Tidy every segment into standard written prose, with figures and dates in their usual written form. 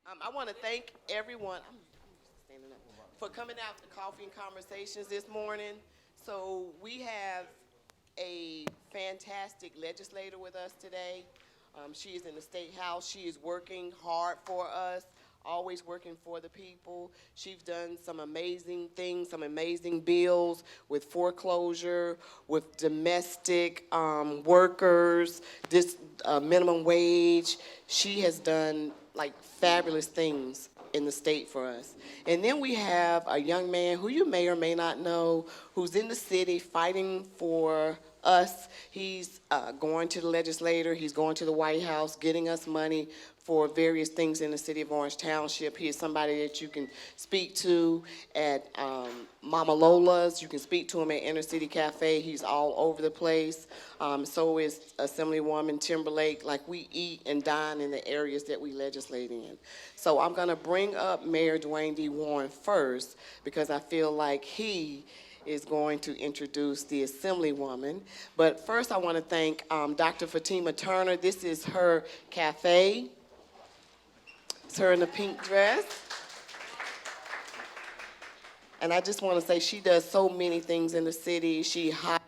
I want to thank everyone standing up, for coming out to Coffee and Conversations this morning. So we have a fantastic legislator with us today. She is in the State House. She is working hard for us, always working for the people. She's done some amazing things, some amazing bills with foreclosure, with domestic workers, this minimum wage. She has done like fabulous things in the state for us. And then we have a young man who you may or may not know, who's in the city fighting for us. He's going to the legislator, he's going to the White House, getting us money for various things in the city of Orange Township. He is somebody that you can speak to at Mama Lola's. You can speak to him at Inner City Cafe. He's all over the place. So is Assemblywoman Timberlake. Like, we eat and dine in the areas that we legislate in. So I'm going to bring up Mayor Dwayne D. Warren first because I feel like he is going to introduce the Assemblywoman. But first I want to thank Dr. Fatima Turner. This is her cafe. It's her in the pink dress. And I just want to say she does so many things in the city. She hires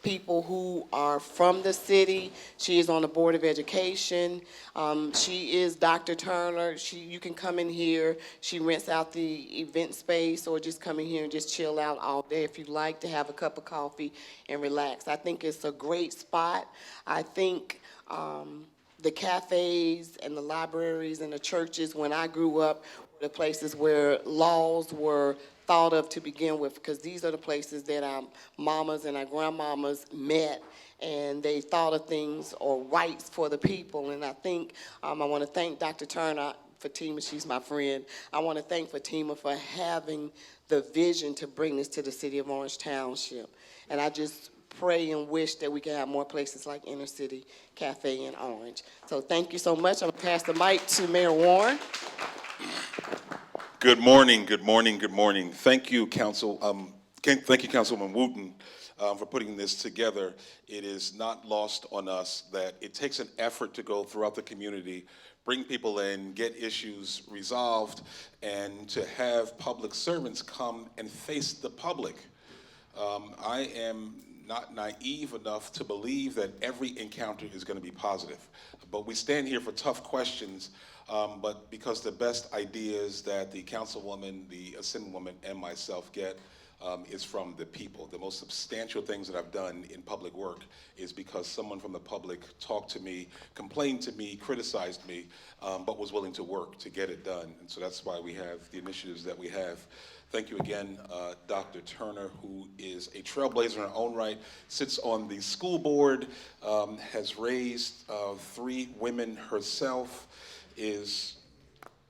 people who are from the city. She is on the Board of Education. She is Dr. Turner. You can come in here. She rents out the event space, or just come in here and just chill out all day if you'd like to have a cup of coffee and relax. I think it's a great spot. I think the cafes and the libraries and the churches, when I grew up, were the places where laws were thought of to begin with, because these are the places that our mamas and our grandmamas met, and they thought of things or rights for the people. And I think I want to thank Dr. Turner, Fatima, she's my friend. I want to thank Fatima for having the vision to bring this to the city of Orange Township. And I just pray and wish that we can have more places like Inner City Cafe in Orange. So thank you so much. I'm going to pass the mic to Mayor Warren. Good morning, good morning, good morning. Thank you, thank you, Councilwoman Wooten, for putting this together. It is not lost on us that it takes an effort to go throughout the community, bring people in, get issues resolved, and to have public servants come and face the public. I am not naive enough to believe that every encounter is going to be positive, but we stand here for tough questions. But because the best ideas that the councilwoman, the assemblywoman, and myself get is from the people. The most substantial things that I've done in public work is because someone from the public talked to me, complained to me, criticized me, but was willing to work to get it done. And so that's why we have the initiatives that we have. Thank you again, Dr. Turner, who is a trailblazer in her own right, sits on the school board, has raised 3 women herself, is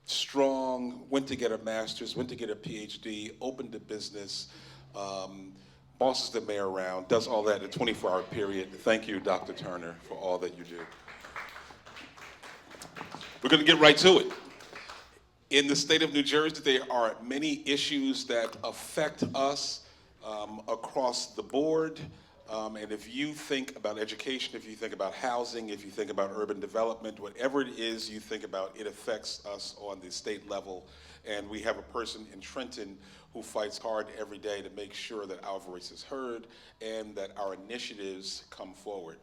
strong, went to get a master's, went to get a PhD, opened a business, bosses the mayor around, does all that in a 24-hour period. Thank you, Dr. Turner, for all that you do. We're going to get right to it. In the state of New Jersey, there are many issues that affect us across the board. And if you think about education, if you think about housing, if you think about urban development, whatever it is you think about, it affects us on the state level. And we have a person in Trenton who fights hard every day to make sure that our voice is heard and that our initiatives come forward.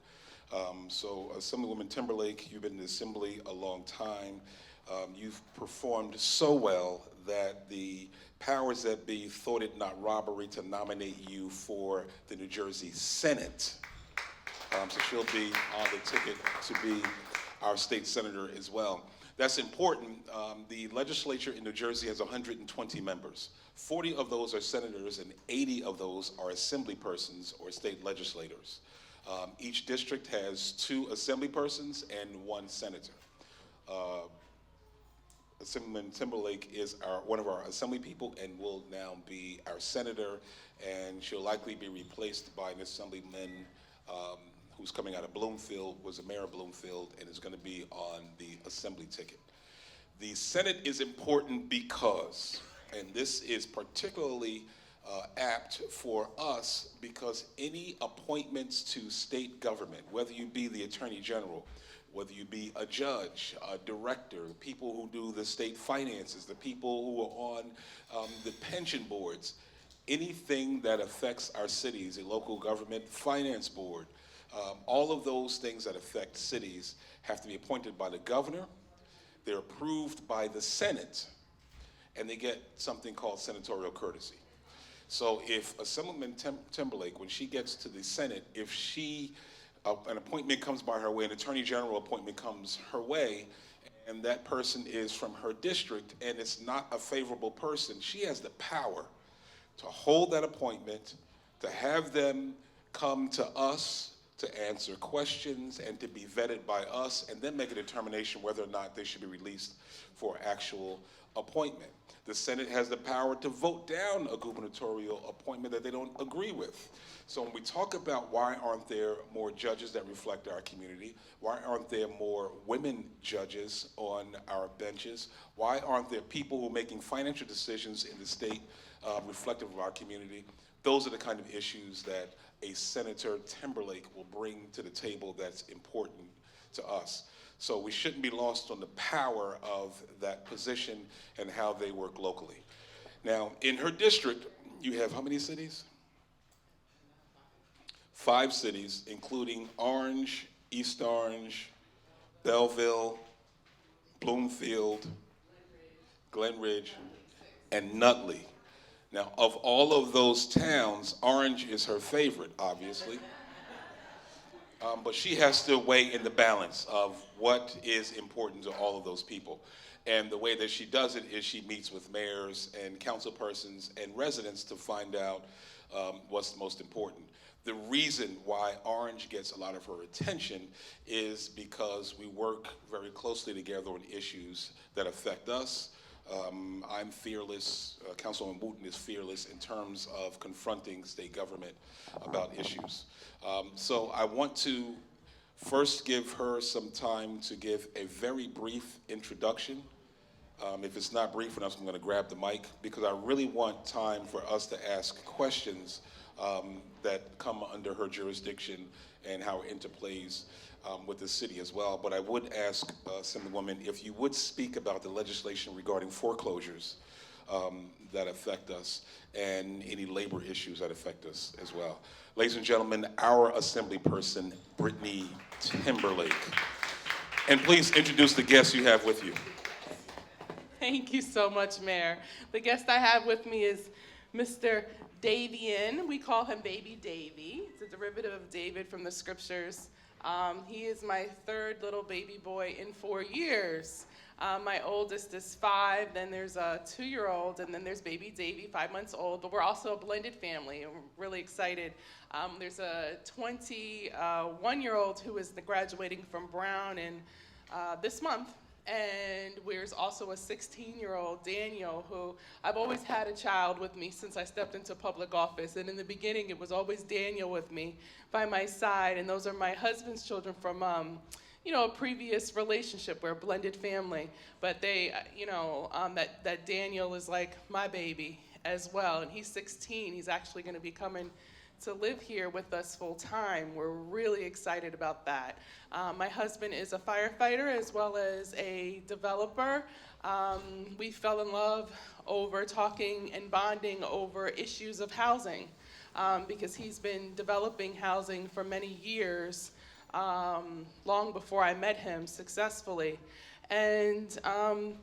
So Assemblywoman Timberlake, you've been in the Assembly a long time. You've performed so well that the powers that be thought it not robbery to nominate you for the New Jersey Senate. So she'll be on the ticket to be our state senator as well. That's important. The legislature in New Jersey has 120 members. 40 of those are senators and 80 of those are assembly persons or state legislators. Each district has 2 assembly persons and 1 senator. Assemblywoman Timberlake is one of our assembly people and will now be our senator, and she'll likely be replaced by an assemblyman who's coming out of Bloomfield, was a mayor of Bloomfield, and is going to be on the assembly ticket. The Senate is important because, and this is particularly apt for us because any appointments to state government, whether you be the Attorney General, whether you be a judge, a director, people who do the state finances, the people who are on the pension boards, anything that affects our cities, a local government finance board, all of those things that affect cities have to be appointed by the governor. They're approved by the Senate, and they get something called senatorial courtesy. So if Assemblywoman Timberlake, when she gets to the Senate, if an appointment comes by her way, an Attorney General appointment comes her way, and that person is from her district, and it's not a favorable person, she has the power to hold that appointment, to have them come to us to answer questions and to be vetted by us, and then make a determination whether or not they should be released for actual appointment. The Senate has the power to vote down a gubernatorial appointment that they don't agree with. So when we talk about why aren't there more judges that reflect our community, why aren't there more women judges on our benches, why aren't there people who are making financial decisions in the state reflective of our community, those are the kind of issues that a Senator Timberlake will bring to the table that's important to us. So we shouldn't be lost on the power of that position and how they work locally. Now, in her district, you have how many cities? 5 cities, including Orange, East Orange, Belleville, Bloomfield, Glen Ridge, and Nutley. Now, of all of those towns, Orange is her favorite, obviously. But she has to weigh in the balance of what is important to all of those people. And the way that she does it is she meets with mayors and councilpersons and residents to find out what's most important. The reason why Orange gets a lot of her attention is because we work very closely together on issues that affect us. I'm fearless, Councilwoman Wooten is fearless in terms of confronting state government about issues. So I want to first give her some time to give a very brief introduction. If it's not brief enough, I'm going to grab the mic because I really want time for us to ask questions that come under her jurisdiction and how it interplays with the city as well. But I would ask Assemblywoman if you would speak about the legislation regarding foreclosures that affect us and any labor issues that affect us as well. Ladies and gentlemen, our Assembly person, Brittany Timberlake. And please introduce the guests you have with you. Thank you so much, Mayor. The guest I have with me is Mr. Davian. We call him Baby Davy. It's a derivative of David from the scriptures. He is my 3rd little baby boy in 4 years. My oldest is 5, then there's a 2-year-old, and then there's baby Davy, 5 months old, but we're also a blended family, and we're really excited. There's a 21-year-old who is graduating from Brown this month, and there's also a 16-year-old, Daniel, who I've always had a child with me since I stepped into public office, and in the beginning it was always Daniel with me by my side, and those are my husband's children from a previous relationship. We're a blended family, but they, that Daniel is like my baby as well, and he's 16. He's actually going to be coming to live here with us full time. We're really excited about that. My husband is a firefighter as well as a developer. We fell in love over talking and bonding over issues of housing because he's been developing housing for many years. Long before I met him successfully. And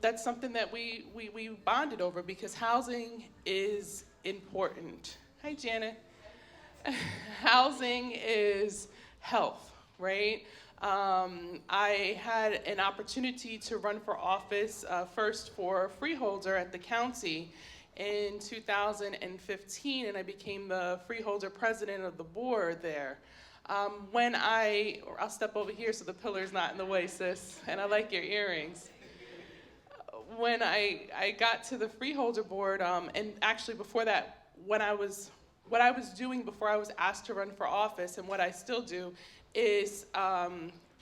that's something that we bonded over because housing is important. Hi, Janet. Housing is health, right? I had an opportunity to run for office first for freeholder at the county in 2015, and I became the freeholder president of the board there. I'll step over here so the pillar's not in the way, sis, and I like your earrings. When I got to the freeholder board, and actually before that, what I was doing before I was asked to run for office, and what I still do, is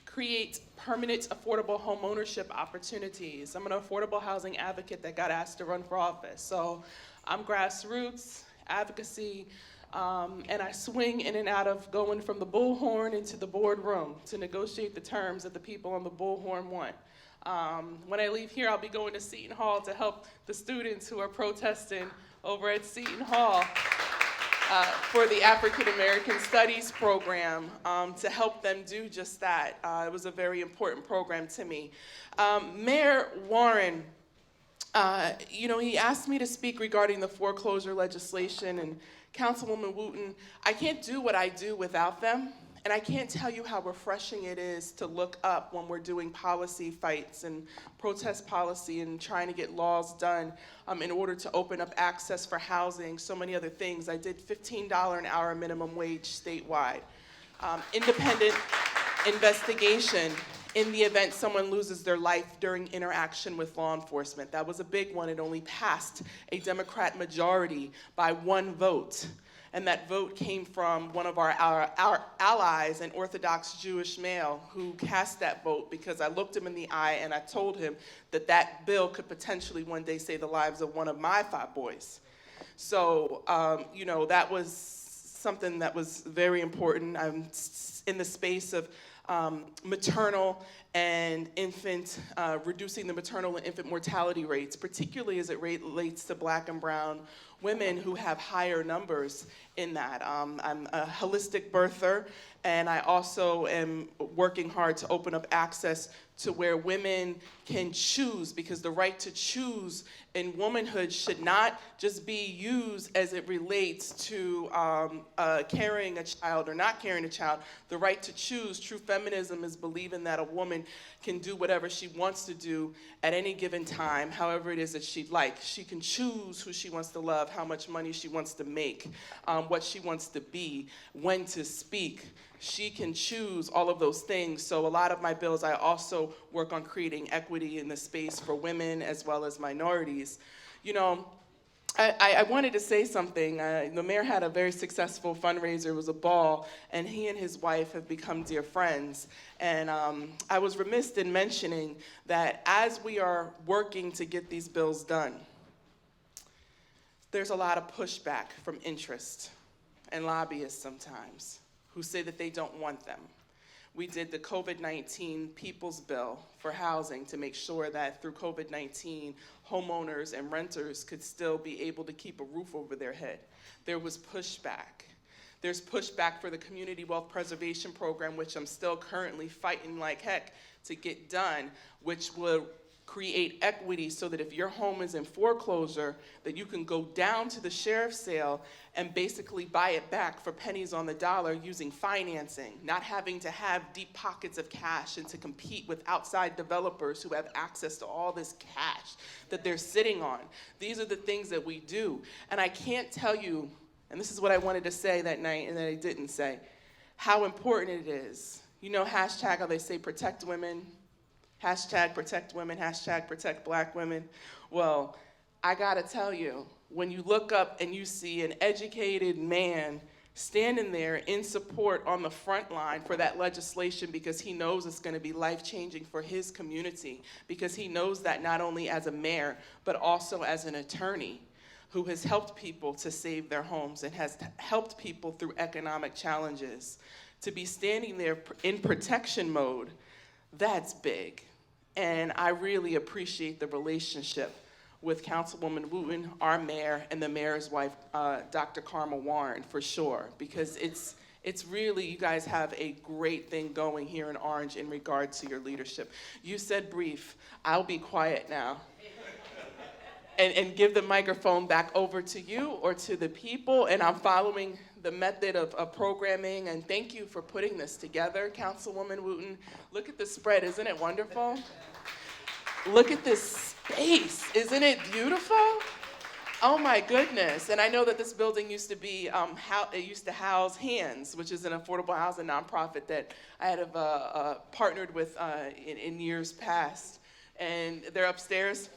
create permanent affordable home ownership opportunities. I'm an affordable housing advocate that got asked to run for office. So I'm grassroots, advocacy, and I swing in and out of going from the bullhorn into the boardroom to negotiate the terms that the people on the bullhorn want. When I leave here, I'll be going to Seton Hall to help the students who are protesting over at Seton Hall for the African American Studies program, to help them do just that. It was a very important program to me. Mayor Warren, he asked me to speak regarding the foreclosure legislation, and Councilwoman Wooten, I can't do what I do without them, and I can't tell you how refreshing it is to look up when we're doing policy fights and protest policy and trying to get laws done in order to open up access for housing, so many other things. I did $15 an hour minimum wage statewide. Independent investigation in the event someone loses their life during interaction with law enforcement. That was a big one. It only passed a Democrat majority by 1 vote. And that vote came from one of our allies, an Orthodox Jewish male, who cast that vote because I looked him in the eye and I told him that that bill could potentially one day save the lives of one of my 5 boys. So, that was something that was very important. I'm in the space of maternal and infant, reducing the maternal and infant mortality rates, particularly as it relates to Black and brown women who have higher numbers in that. I'm a holistic birther, and I also am working hard to open up access to where women can choose, because the right to choose in womanhood should not just be used as it relates to carrying a child or not carrying a child. The right to choose, true feminism, is believing that a woman can do whatever she wants to do at any given time, however it is that she'd like. She can choose who she wants to love, how much money she wants to make, what she wants to be, when to speak. She can choose all of those things. So a lot of my bills, I also work on creating equity in the space for women as well as minorities. I wanted to say something. The mayor had a very successful fundraiser. It was a ball, and he and his wife have become dear friends. And I was remiss in mentioning that as we are working to get these bills done, there's a lot of pushback from interest and lobbyists sometimes who say that they don't want them. We did the COVID-19 People's Bill for housing to make sure that through COVID-19, homeowners and renters could still be able to keep a roof over their head. There was pushback. There's pushback for the Community Wealth Preservation Program, which I'm still currently fighting like heck to get done, which will create equity so that if your home is in foreclosure, that you can go down to the sheriff's sale and basically buy it back for pennies on the dollar using financing, not having to have deep pockets of cash and to compete with outside developers who have access to all this cash that they're sitting on. These are the things that we do. And I can't tell you, and this is what I wanted to say that night and that I didn't say, how important it is. Hashtag how they say protect women, hashtag protect women, hashtag protect Black women. Well, I gotta tell you, when you look up and you see an educated man standing there in support on the front line for that legislation because he knows it's gonna be life-changing for his community, because he knows that not only as a mayor, but also as an attorney who has helped people to save their homes and has helped people through economic challenges, to be standing there in protection mode, that's big. And I really appreciate the relationship with Councilwoman Wooten, our mayor, and the mayor's wife, Dr. Karma Warren, for sure, because it's really, you guys have a great thing going here in Orange in regard to your leadership. You said brief. I'll be quiet now. And give the microphone back over to you or to the people, and I'm following the method of programming, and thank you for putting this together, Councilwoman Wooten. Look at the spread, isn't it wonderful? Look at this space, isn't it beautiful? Oh my goodness, and I know that this building used to be, it used to house Hands, which is an affordable housing nonprofit that I had partnered with in years past, and they're upstairs.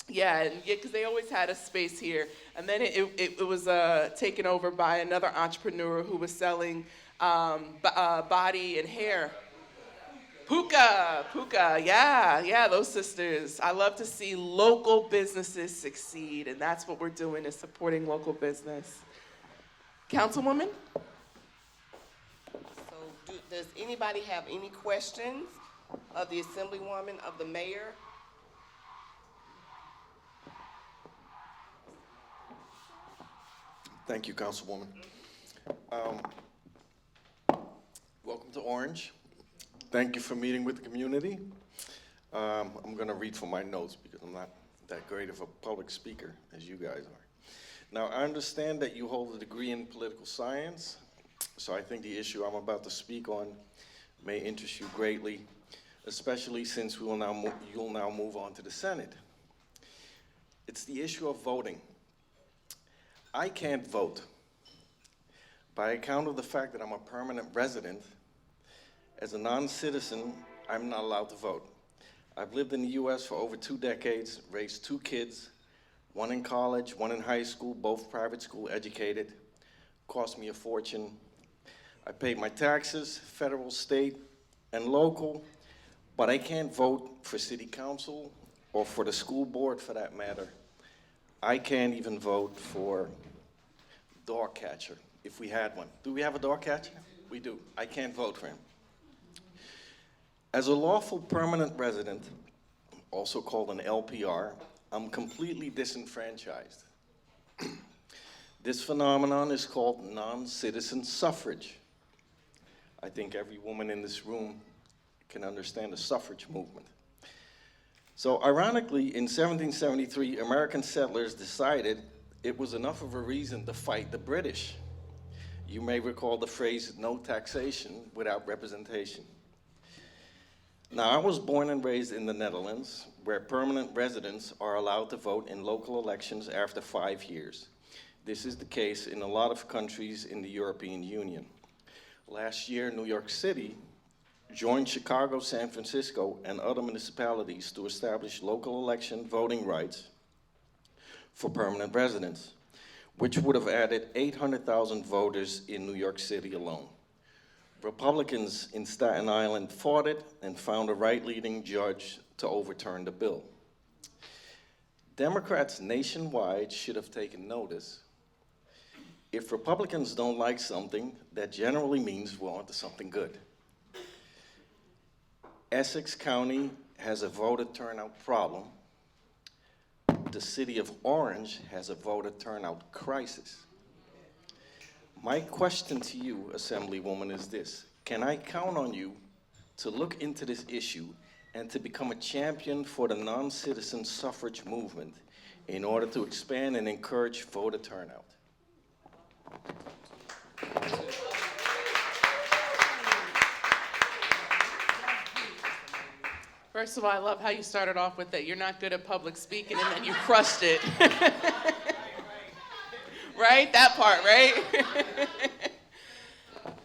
Yeah, because they always had a space here. And then it was taken over by another entrepreneur who was selling body and hair. Puka, yeah, those sisters. I love to see local businesses succeed, and that's what we're doing, is supporting local business. Councilwoman? So does anybody have any questions of the Assemblywoman, of the mayor? Thank you, Councilwoman. Welcome to Orange. Thank you for meeting with the community. I'm going to read from my notes because I'm not that great of a public speaker as you guys are. Now, I understand that you hold a degree in political science, so I think the issue I'm about to speak on may interest you greatly, especially since you'll now move on to the Senate. It's the issue of voting. I can't vote. By account of the fact that I'm a permanent resident, as a non-citizen, I'm not allowed to vote. I've lived in the US for over 2 decades, raised 2 kids, one in college, one in high school, both private school educated, cost me a fortune. I paid my taxes, federal, state, and local, but I can't vote for city council or for the school board for that matter. I can't even vote for dog catcher, if we had one. Do we have a dog catcher? We do. I can't vote for him. As a lawful permanent resident, also called an LPR, I'm completely disenfranchised. This phenomenon is called non-citizen suffrage. I think every woman in this room can understand the suffrage movement. So ironically, in 1773, American settlers decided it was enough of a reason to fight the British. You may recall the phrase, no taxation without representation. Now, I was born and raised in the Netherlands, where permanent residents are allowed to vote in local elections after 5 years. This is the case in a lot of countries in the European Union. Last year, New York City joined Chicago, San Francisco, and other municipalities to establish local election voting rights for permanent residents, which would have added 800,000 voters in New York City alone. Republicans in Staten Island fought it and found a right-leaning judge to overturn the bill. Democrats nationwide should have taken notice. If Republicans don't like something, that generally means we're onto something good. Essex County has a voter turnout problem. The city of Orange has a voter turnout crisis. My question to you, Assemblywoman, is this. Can I count on you to look into this issue and to become a champion for the non-citizen suffrage movement in order to expand and encourage voter turnout? First of all, I love how you started off with that you're not good at public speaking, and then you crushed it. Right? That part, right?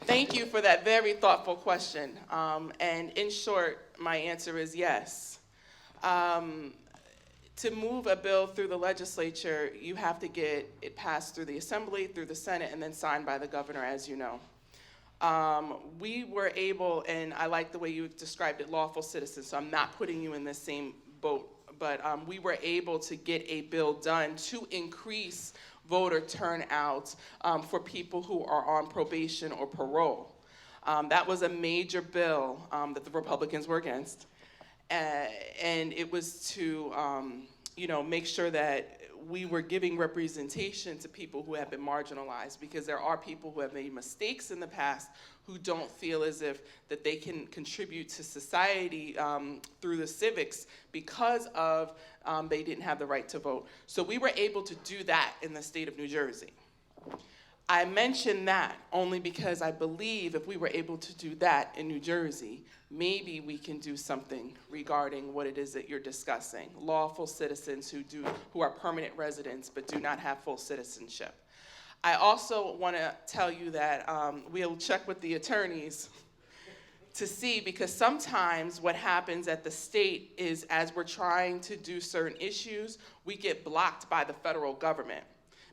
Thank you for that very thoughtful question. And in short, my answer is yes. To move a bill through the legislature, you have to get it passed through the Assembly, through the Senate, and then signed by the governor, as you know. We were able, and I like the way you described it, lawful citizens, so I'm not putting you in the same boat, but we were able to get a bill done to increase voter turnout for people who are on probation or parole. That was a major bill that the Republicans were against, and it was to make sure that we were giving representation to people who have been marginalized, because there are people who have made mistakes in the past who don't feel as if that they can contribute to society through the civics because of they didn't have the right to vote. So we were able to do that in the state of New Jersey. I mention that only because I believe if we were able to do that in New Jersey, maybe we can do something regarding what it is that you're discussing. Lawful citizens who are permanent residents but do not have full citizenship. I also want to tell you that we'll check with the attorneys to see, because sometimes what happens at the state is as we're trying to do certain issues, we get blocked by the federal government,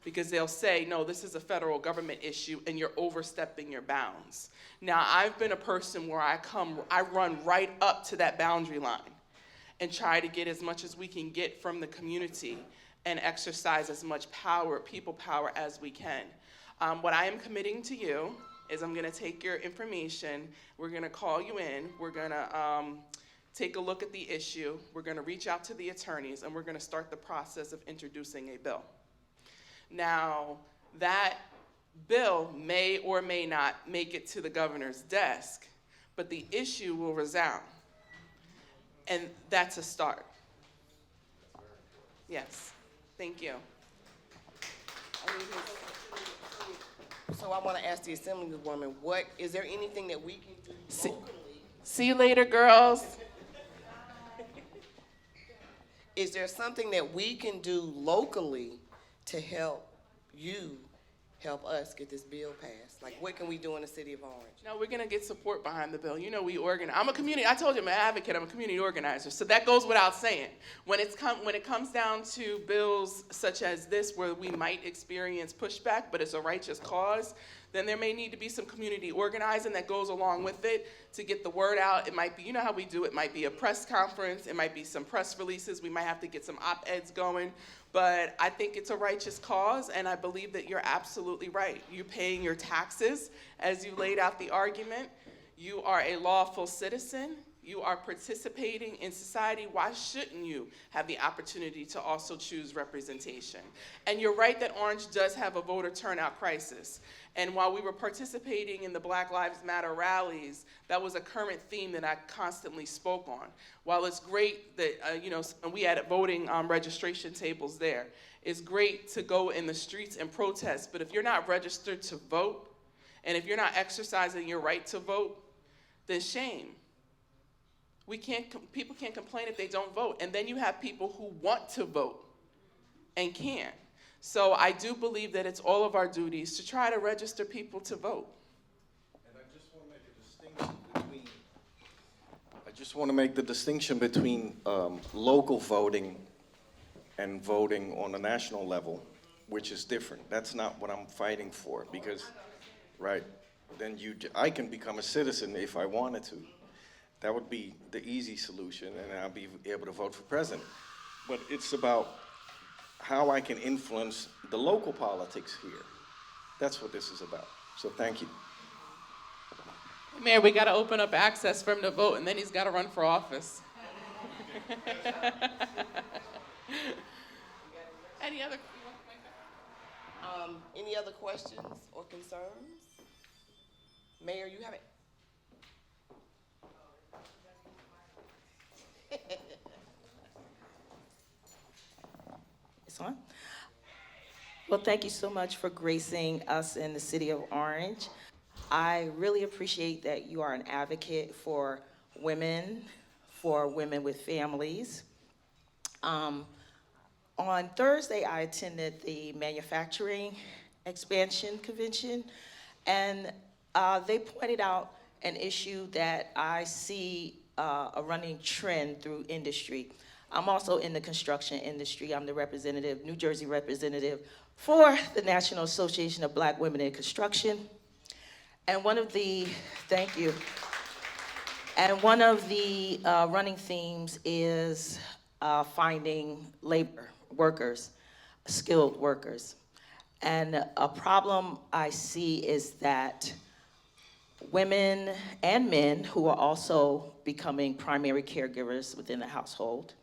because they'll say, no, this is a federal government issue and you're overstepping your bounds. Now, I've been a person where I run right up to that boundary line and try to get as much as we can get from the community and exercise as much power, people power, as we can. What I am committing to you is I'm gonna take your information, we're gonna call you in, we're gonna take a look at the issue, we're gonna reach out to the attorneys, and we're gonna start the process of introducing a bill. Now, that bill may or may not make it to the governor's desk, but the issue will resound. And that's a start. Yes, thank you. So I want to ask the Assemblywoman, is there anything that we can do locally? See you later, girls. Is there something that we can do locally to help us get this bill passed? Like, what can we do in the city of Orange? No, we're gonna get support behind the bill. You know, we organize. I told you I'm an advocate, I'm a community organizer, so that goes without saying. When it comes down to bills such as this, where we might experience pushback, but it's a righteous cause, then there may need to be some community organizing that goes along with it to get the word out. It might be, you know how we do it, might be a press conference, it might be some press releases, we might have to get some op-eds going. But I think it's a righteous cause, and I believe that you're absolutely right. You're paying your taxes, as you laid out the argument. You are a lawful citizen. You are participating in society. Why shouldn't you have the opportunity to also choose representation? And you're right that Orange does have a voter turnout crisis. And while we were participating in the Black Lives Matter rallies, that was a current theme that I constantly spoke on. While it's great that, we had voting registration tables there, it's great to go in the streets and protest, but if you're not registered to vote, and if you're not exercising your right to vote, then shame. People can't complain if they don't vote. And then you have people who want to vote and can't. So I do believe that it's all of our duties to try to register people to vote. And I just want to make the distinction between local voting and voting on a national level, which is different. That's not what I'm fighting for, because, right, then I can become a citizen if I wanted to. That would be the easy solution, and I'll be able to vote for president. But it's about how I can influence the local politics here. That's what this is about. So thank you. Mayor, we got to open up access for him to vote, and then he's got to run for office. Any other questions or concerns? Mayor, you have it. It's on? Well, thank you so much for gracing us in the city of Orange. I really appreciate that you are an advocate for women with families. On Thursday, I attended the Manufacturing Expansion Convention, and they pointed out an issue that I see a running trend through industry. I'm also in the construction industry. I'm the representative, New Jersey representative for the National Association of Black Women in Construction. And one of the, thank you. And one of the running themes is finding labor, workers, skilled workers. And a problem I see is that women and men who are also becoming primary caregivers within the household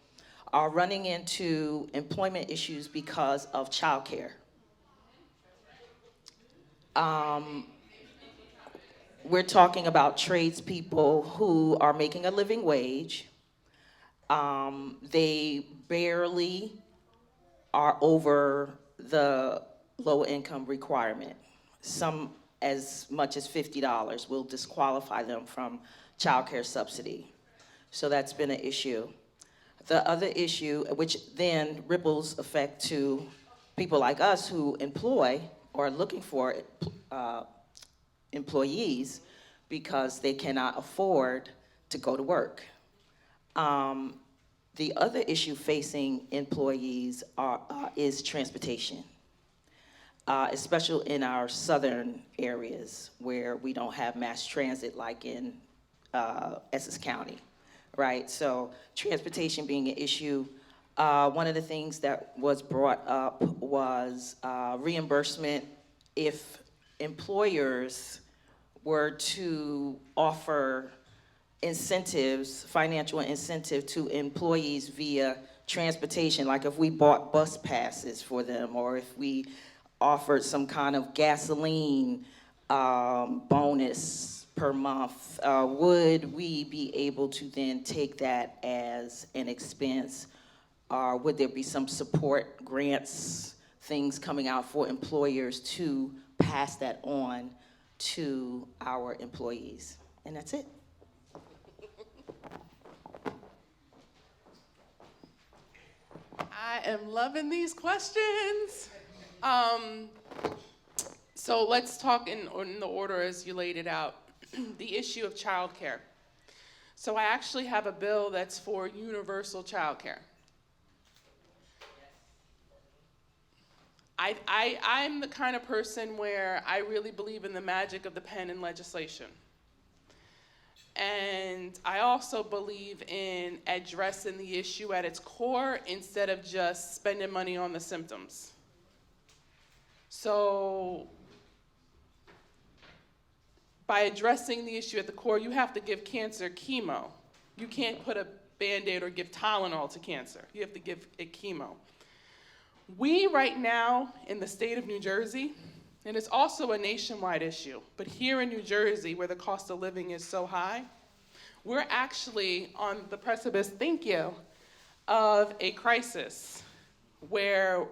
are running into employment issues because of childcare. We're talking about tradespeople who are making a living wage. They barely are over the low income requirement. Some as much as $50 will disqualify them from childcare subsidy. So that's been an issue. The other issue, which then ripples effect to people like us who employ or are looking for employees because they cannot afford to go to work. The other issue facing employees is transportation. especially in our southern areas where we don't have mass transit like in Essex County, right? So transportation being an issue. One of the things that was brought up was reimbursement if employers were to offer incentives, financial incentive to employees via transportation, like if we bought bus passes for them, or if we offered some kind of gasoline bonus per month, would we be able to then take that as an expense? Or would there be some support grants, things coming out for employers to pass that on to our employees? And that's it. I am loving these questions. So let's talk in the order as you laid it out. The issue of childcare. So I actually have a bill that's for universal childcare. I'm the kind of person where I really believe in the magic of the pen and legislation. And I also believe in addressing the issue at its core instead of just spending money on the symptoms. So by addressing the issue at the core, you have to give cancer chemo. You can't put a Band-Aid or give Tylenol to cancer. You have to give it chemo. We right now in the state of New Jersey, and it's also a nationwide issue, but here in New Jersey, where the cost of living is so high, we're actually on the precipice, thank you, of a crisis where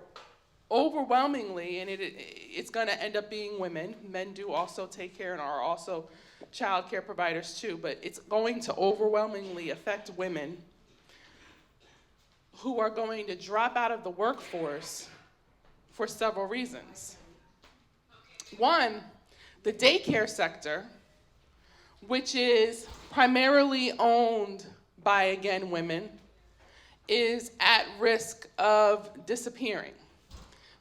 overwhelmingly, and it's gonna end up being women, men do also take care and are also child care providers too, but it's going to overwhelmingly affect women who are going to drop out of the workforce for several reasons. One, the daycare sector, which is primarily owned by, again, women, is at risk of disappearing.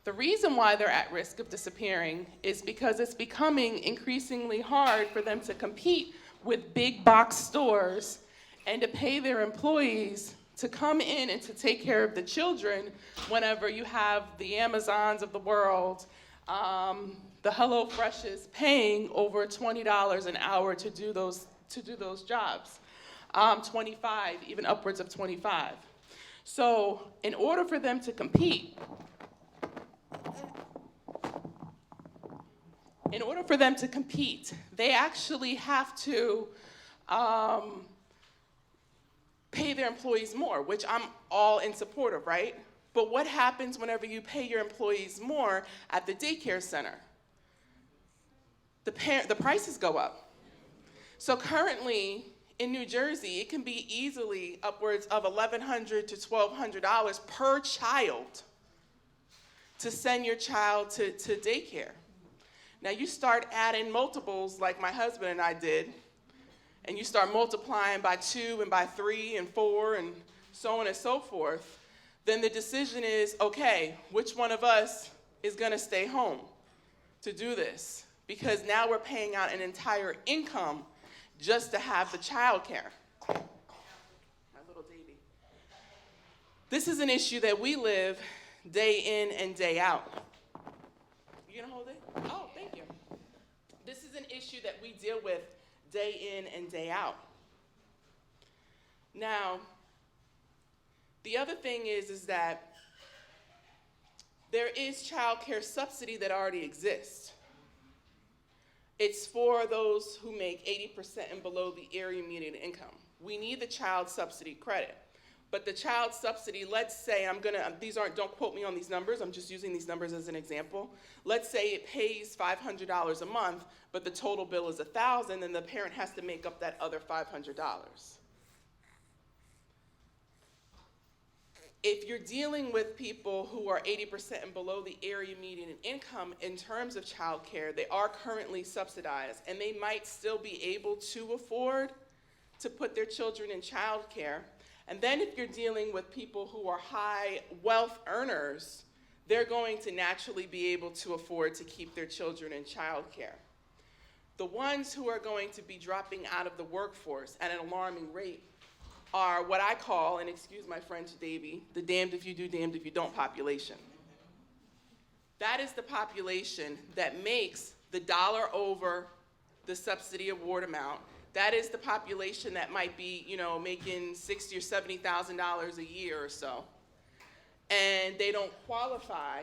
The reason why they're at risk of disappearing is because it's becoming increasingly hard for them to compete with big box stores and to pay their employees to come in and to take care of the children whenever you have the Amazons of the world, the HelloFreshes paying over $20 an hour to do those jobs, 25, even upwards of 25. So in order for them to compete, they actually have to pay their employees more, which I'm all in support of, right? But what happens whenever you pay your employees more at the daycare center? The prices go up. So currently in New Jersey, it can be easily upwards of $1,100 to $1,200 per child to send your child to daycare. Now you start adding multiples like my husband and I did, and you start multiplying by 2 and by 3 and 4 and so on and so forth, then the decision is, okay, which one of us is gonna stay home to do this? Because now we're paying out an entire income just to have the child care. My little baby. This is an issue that we live day in and day out. You gonna hold it? Oh, thank you. This is an issue that we deal with day in and day out. Now, the other thing is that there is child care subsidy that already exists. It's for those who make 80% and below the area median income. We need the child subsidy credit. But the child subsidy, let's say, don't quote me on these numbers, I'm just using these numbers as an example. Let's say it pays $500 a month, but the total bill is $1,000, then the parent has to make up that other $500. If you're dealing with people who are 80% and below the area median income in terms of child care, they are currently subsidized, and they might still be able to afford to put their children in child care. And then if you're dealing with people who are high wealth earners, they're going to naturally be able to afford to keep their children in childcare. The ones who are going to be dropping out of the workforce at an alarming rate are what I call, and excuse my French, Davy, the damned if you do, damned if you don't population. That is the population that makes the dollar over the subsidy award amount. That is the population that might be, making $60,000 or $70,000 a year or so. And they don't qualify,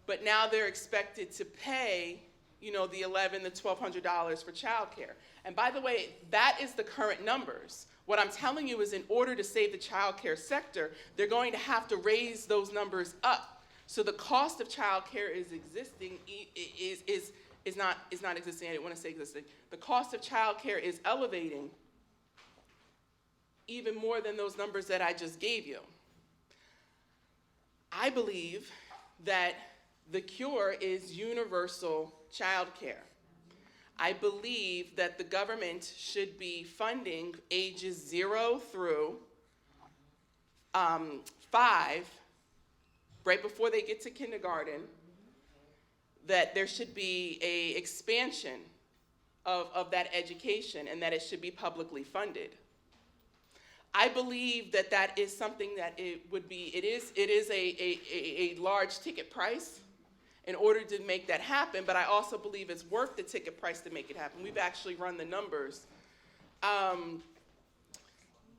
but now they're expected to pay, the $1,100, the $1,200 for childcare. And by the way, that is the current numbers. What I'm telling you is in order to save the childcare sector, they're going to have to raise those numbers up. So the cost of childcare is not existing. I didn't want to say existing. The cost of childcare is elevating even more than those numbers that I just gave you. I believe that the cure is universal childcare. I believe that the government should be funding ages 0 through 5, right before they get to kindergarten, that there should be an expansion of that education and that it should be publicly funded. I believe that that is something that it is a large ticket price in order to make that happen, but I also believe it's worth the ticket price to make it happen. We've actually run the numbers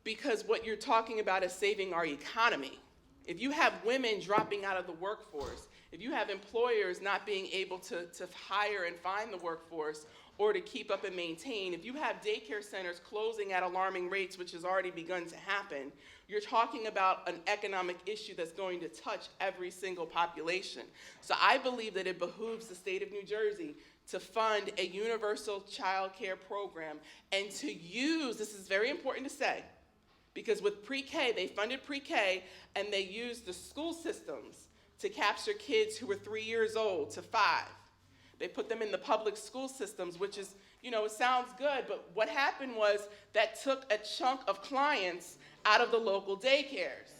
because what you're talking about is saving our economy. If you have women dropping out of the workforce, if you have employers not being able to hire and find the workforce or to keep up and maintain, if you have daycare centers closing at alarming rates, which has already begun to happen, you're talking about an economic issue that's going to touch every single population. So I believe that it behooves the state of New Jersey to fund a universal child care program and to use, this is very important to say, because with pre-K, they funded pre-K and they used the school systems to capture kids who were 3 years old to 5. They put them in the public school systems, which is, it sounds good, but what happened was that took a chunk of clients out of the local daycares.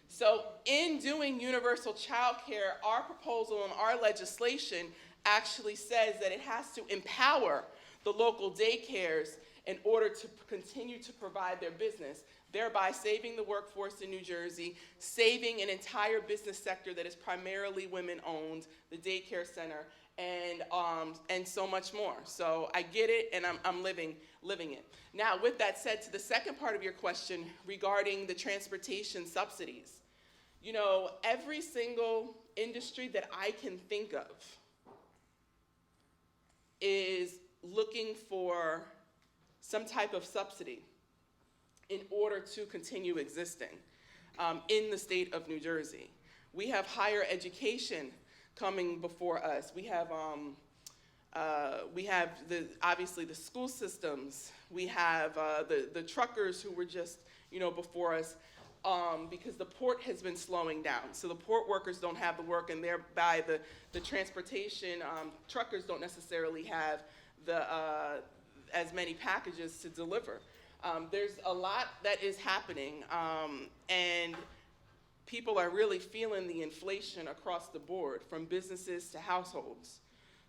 So in doing universal child care, our proposal and our legislation actually says that it has to empower the local daycares in order to continue to provide their business, thereby saving the workforce in New Jersey, saving an entire business sector that is primarily women-owned, the daycare center, and so much more. So I get it, and I'm living it. Now, with that said, to the second part of your question regarding the transportation subsidies, every single industry that I can think of is looking for some type of subsidy in order to continue existing in the state of New Jersey. We have higher education coming before us. We have obviously the school systems. We have the truckers who were just before us because the port has been slowing down. So the port workers don't have the work, and thereby the transportation truckers don't necessarily have as many packages to deliver. There's a lot that is happening, and people are really feeling the inflation across the board, from businesses to households.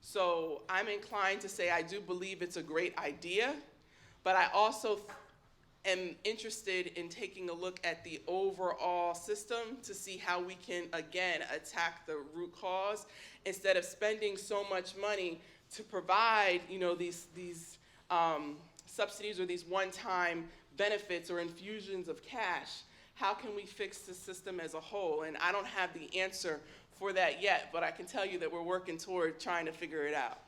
So I'm inclined to say I do believe it's a great idea, but I also am interested in taking a look at the overall system to see how we can, again, attack the root cause instead of spending so much money to provide, these subsidies or these one-time benefits or infusions of cash. How can we fix the system as a whole? And I don't have the answer for that yet, but I can tell you that we're working toward trying to figure it out.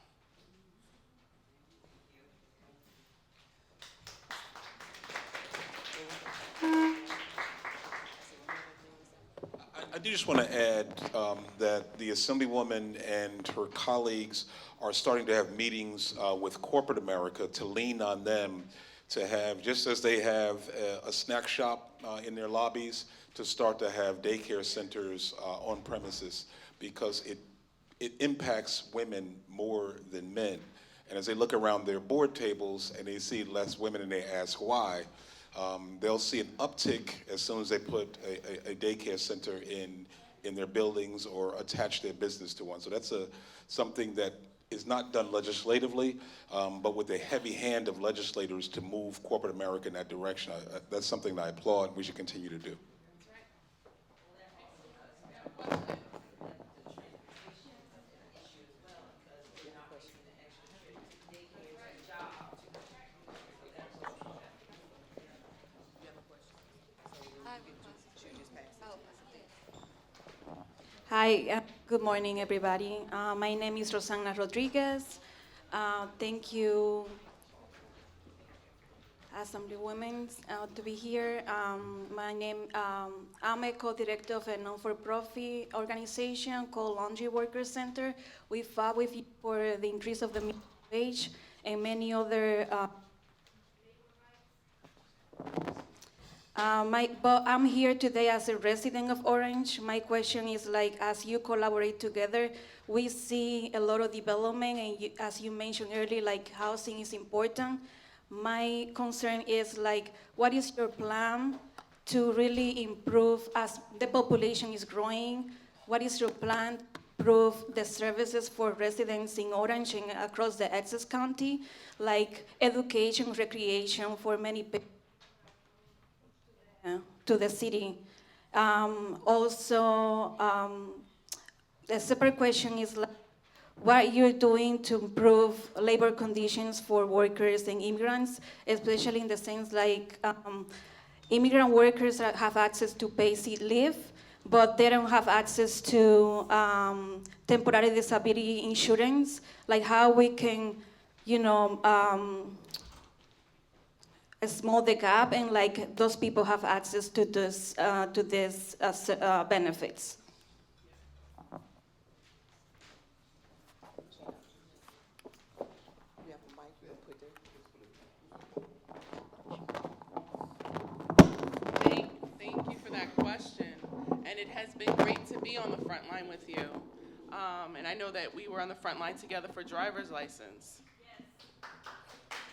I do just want to add that the Assemblywoman and her colleagues are starting to have meetings with corporate America to lean on them to have, just as they have a snack shop in their lobbies, to start to have daycare centers on premises, because it impacts women more than men. And as they look around their board tables and they see less women and they ask why, they'll see an uptick as soon as they put a daycare center in their buildings or attach their business to one. So that's something that is not done legislatively, but with a heavy hand of legislators to move corporate America in that direction. That's something that I applaud and we should continue to do. Hi, good morning, everybody. My name is Rosana Rodriguez. Thank you, Assemblywoman, to be here. I'm a co-director of a non-for-profit organization called Laundry Workers Center. We fought with you for the increase of the minimum wage and many other but I'm here today as a resident of Orange. My question is, like, as you collaborate together, we see a lot of development, and as you mentioned earlier, like, housing is important. My concern is, like, what is your plan to really improve as the population is growing? What is your plan to improve the services for residents in Orange and across the Essex County, like education, recreation for many people? To the city. Also, the separate question is, like, what you're doing to improve labor conditions for workers and immigrants, especially in the sense, like, immigrant workers have access to paid sick leave, but they don't have access to temporary disability insurance. Like, how we can, small the gap, and, like, those people have access to this benefits. Thank you for that question, and it has been great to be on the front line with you. And I know that we were on the front line together for driver's license.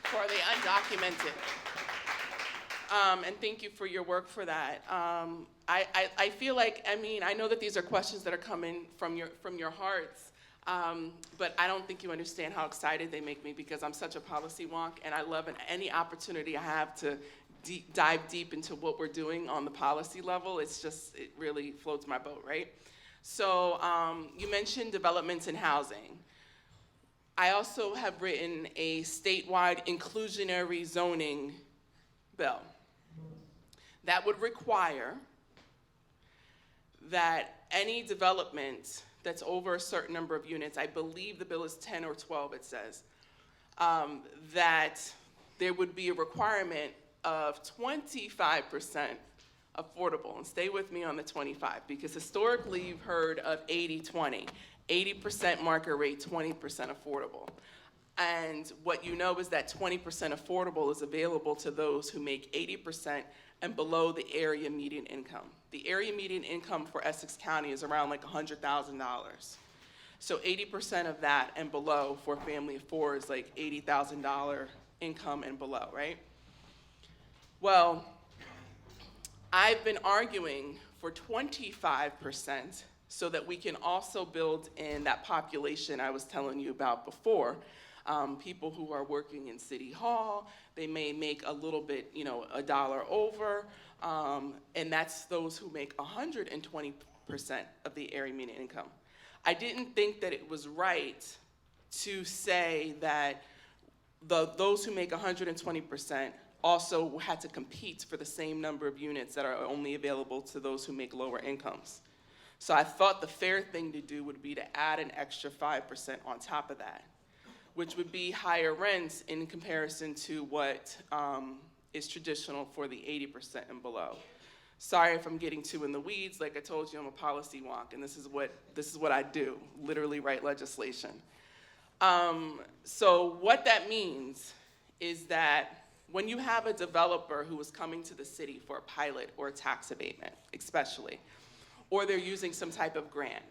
For the undocumented. And thank you for your work for that. I feel like, I know that these are questions that are coming from your hearts, but I don't think you understand how excited they make me, because I'm such a policy wonk, and I love any opportunity I have to dive deep into what we're doing on the policy level. It really floats my boat, right? So you mentioned developments in housing. I also have written a statewide inclusionary zoning bill that would require that any development that's over a certain number of units, I believe the bill is 10 or 12, it says, that there would be a requirement of 25% affordable. And stay with me on the 25, because historically you've heard of 80-20. 80% market rate, 20% affordable. And what you know is that 20% affordable is available to those who make 80% and below the area median income. The area median income for Essex County is around like $100,000. So 80% of that and below for a family of four is like $80,000 income and below, right? Well, I've been arguing for 25%, so that we can also build in that population I was telling you about before. People who are working in City Hall, they may make a little bit, $1 over, and that's those who make 120% of the area median income. I didn't think that it was right to say that those who make 120% also had to compete for the same number of units that are only available to those who make lower incomes. So I thought the fair thing to do would be to add an extra 5% on top of that, which would be higher rents in comparison to what is traditional for the 80% and below. Sorry if I'm getting too in the weeds. Like I told you, I'm a policy wonk, and this is what I do, literally write legislation. So what that means is that when you have a developer who is coming to the city for a pilot or a tax abatement, especially, or they're using some type of grant.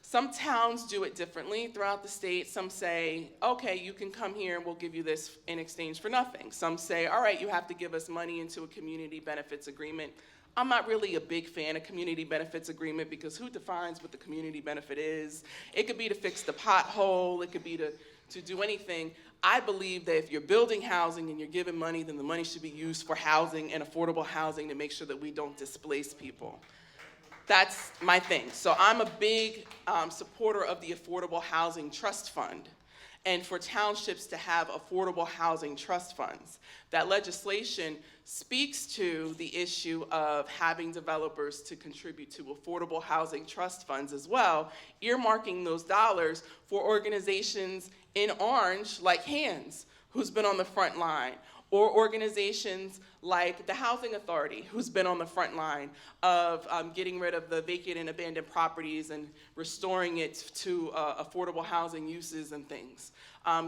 Some towns do it differently throughout the state. Some say, okay, you can come here and we'll give you this in exchange for nothing. Some say, all right, you have to give us money into a community benefits agreement. I'm not really a big fan of community benefits agreement because who defines what the community benefit is? It could be to fix the pothole, it could be to do anything. I believe that if you're building housing and you're giving money, then the money should be used for housing and affordable housing to make sure that we don't displace people. That's my thing. So I'm a big supporter of the Affordable Housing Trust Fund, and for townships to have affordable housing trust funds. That legislation speaks to the issue of having developers to contribute to affordable housing trust funds as well, earmarking those dollars for organizations in orange like HANDS, who's been on the front line, or organizations like the Housing Authority, who's been on the front line of getting rid of the vacant and abandoned properties and restoring it to affordable housing uses and things.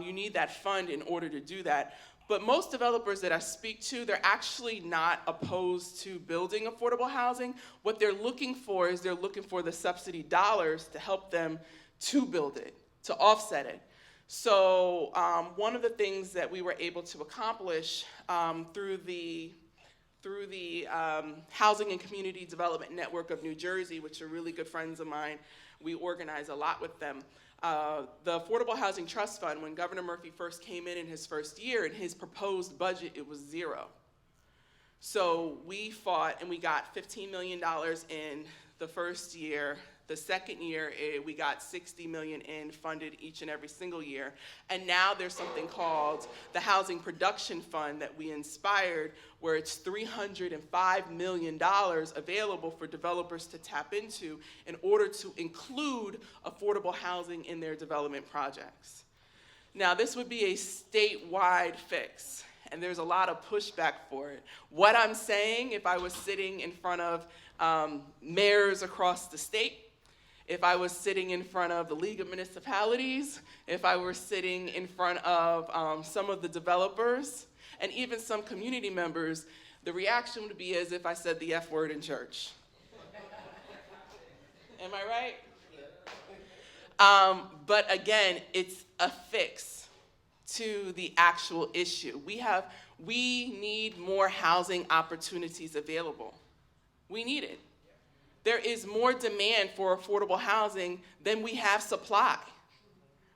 You need that fund in order to do that. But most developers that I speak to, they're actually not opposed to building affordable housing. What they're looking for is they're looking for the subsidy dollars to help them to build it, to offset it. So one of the things that we were able to accomplish through the Housing and Community Development Network of New Jersey, which are really good friends of mine, we organize a lot with them. The Affordable Housing Trust Fund, when Governor Murphy first came in his first year, in his proposed budget, it was zero. So we fought and we got $15 million in the first year. The second year, we got $60 million in funded each and every single year. And now there's something called the Housing Production Fund that we inspired, where it's $305 million available for developers to tap into in order to include affordable housing in their development projects. Now, this would be a statewide fix, and there's a lot of pushback for it. What I'm saying, if I was sitting in front of mayors across the state, if I was sitting in front of the League of Municipalities, if I were sitting in front of some of the developers, and even some community members, the reaction would be as if I said the F word in church. Am I right? But again, it's a fix to the actual issue. We need more housing opportunities available. We need it. There is more demand for affordable housing than we have supply.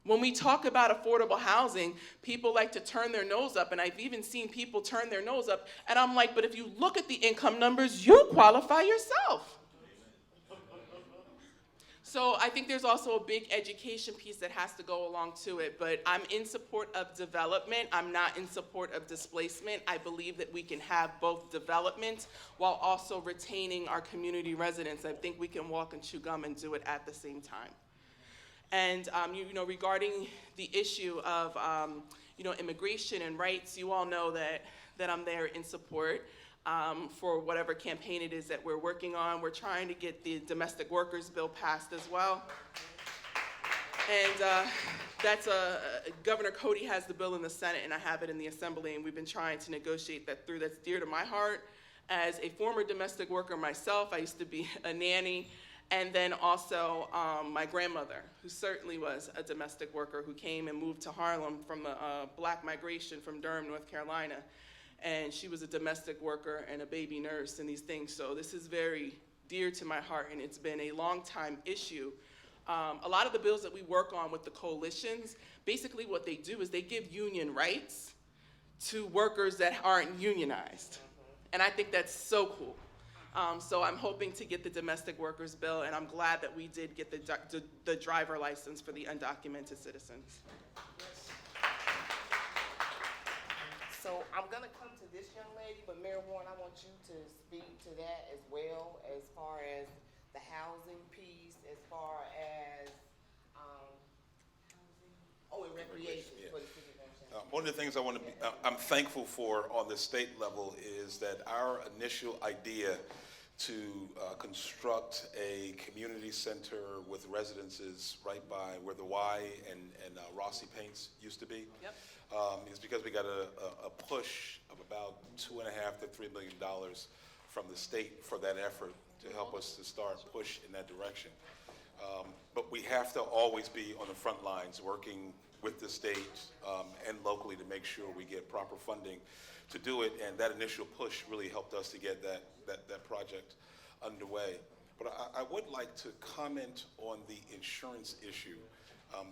When we talk about affordable housing, people like to turn their nose up, and I've even seen people turn their nose up, and I'm like, but if you look at the income numbers, you qualify yourself. So I think there's also a big education piece that has to go along to it, but I'm in support of development. I'm not in support of displacement. I believe that we can have both development while also retaining our community residents. I think we can walk and chew gum and do it at the same time. And regarding the issue of immigration and rights, you all know that I'm there in support. For whatever campaign it is that we're working on. We're trying to get the domestic workers bill passed as well. And Governor Cody has the bill in the Senate and I have it in the Assembly, and we've been trying to negotiate that through. That's dear to my heart. As a former domestic worker myself, I used to be a nanny, and then also my grandmother, who certainly was a domestic worker, who came and moved to Harlem from the Black migration from Durham, North Carolina. And she was a domestic worker and a baby nurse and these things. So this is very dear to my heart, and it's been a long time issue. A lot of the bills that we work on with the coalitions, basically what they do is they give union rights to workers that aren't unionized. And I think that's so cool. So I'm hoping to get the domestic workers bill, and I'm glad that we did get the driver license for the undocumented citizens. So I'm gonna come to this young lady, but Mayor Warren, I want you to speak to that as well, as far as the housing piece, as far as, and recreation for the city of Township. One of the things I'm thankful for on the state level is that our initial idea to construct a community center with residences right by where the Y and Rossi Paints used to be. Yep. Is because we got a push of about $2.5 to $3 million from the state for that effort to help us to start push in that direction. But we have to always be on the front lines working with the state and locally to make sure we get proper funding to do it. And that initial push really helped us to get that project underway. But I would like to comment on the insurance issue.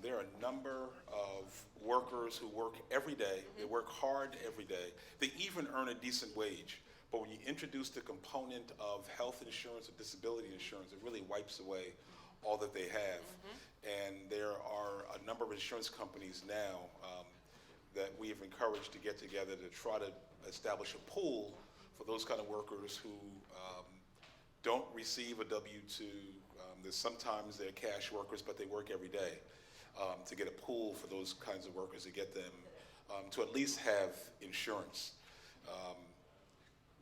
There are a number of workers who work every day. They work hard every day. They even earn a decent wage. But when you introduce the component of health insurance or disability insurance, it really wipes away all that they have. And there are a number of insurance companies now that we have encouraged to get together to try to establish a pool for those kind of workers who don't receive a W-2. There's sometimes they're cash workers, but they work every day. To get a pool for those kinds of workers, to get them to at least have insurance.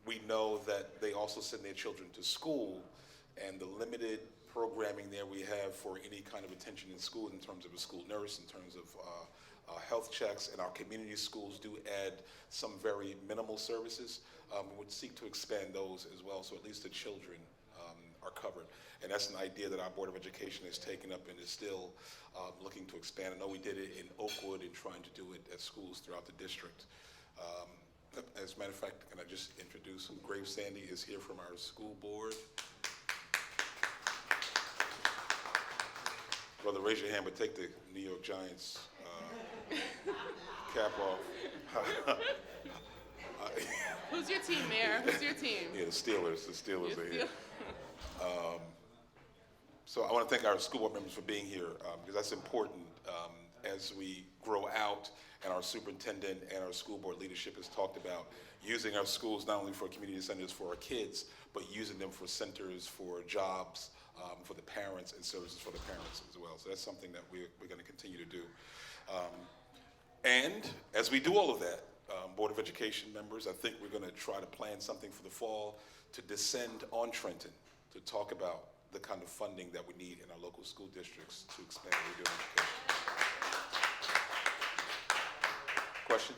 We know that they also send their children to school, and the limited programming there we have for any kind of attention in school in terms of a school nurse, in terms of health checks, and our community schools do add some very minimal services. We would seek to expand those as well, so at least the children are covered. And that's an idea that our Board of Education has taken up and is still looking to expand. I know we did it in Oakwood and trying to do it at schools throughout the district. As a matter of fact, can I just introduce him? Grave Sandy is here from our school board. Brother, raise your hand, but take the New York Giants cap off. Who's your team, Mayor? Who's your team? Yeah, the Steelers. The Steelers Your are here. So I want to thank our school board members for being here because that's important as we grow out, and our superintendent and our school board leadership has talked about using our schools not only for community centers for our kids, but using them for centers for jobs for the parents and services for the parents as well. So that's something that we're going to continue to do. And as we do all of that, Board of Education members, I think we're going to try to plan something for the fall to descend on Trenton to talk about the kind of funding that we need in our local school districts to expand what we do in education. Question?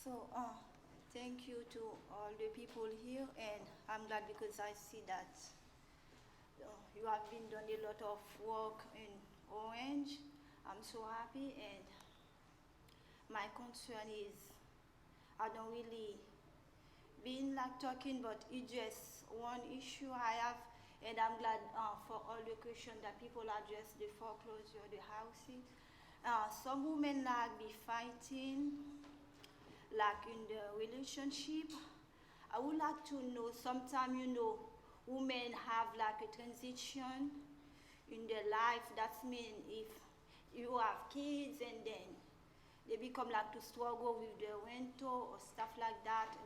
So, thank you to all the people here, and I'm glad because I see that you have been doing a lot of work in Orange. I'm so happy, and my concern is I don't really been like talking, but it's just one issue I have, and I'm glad for all the questions that people address, the foreclosure, the housing. Some women like be fighting, like in the relationship. I would like to know, sometimes, women have like a transition in their life. That means if you have kids and then they become like to struggle with the rental or stuff like that,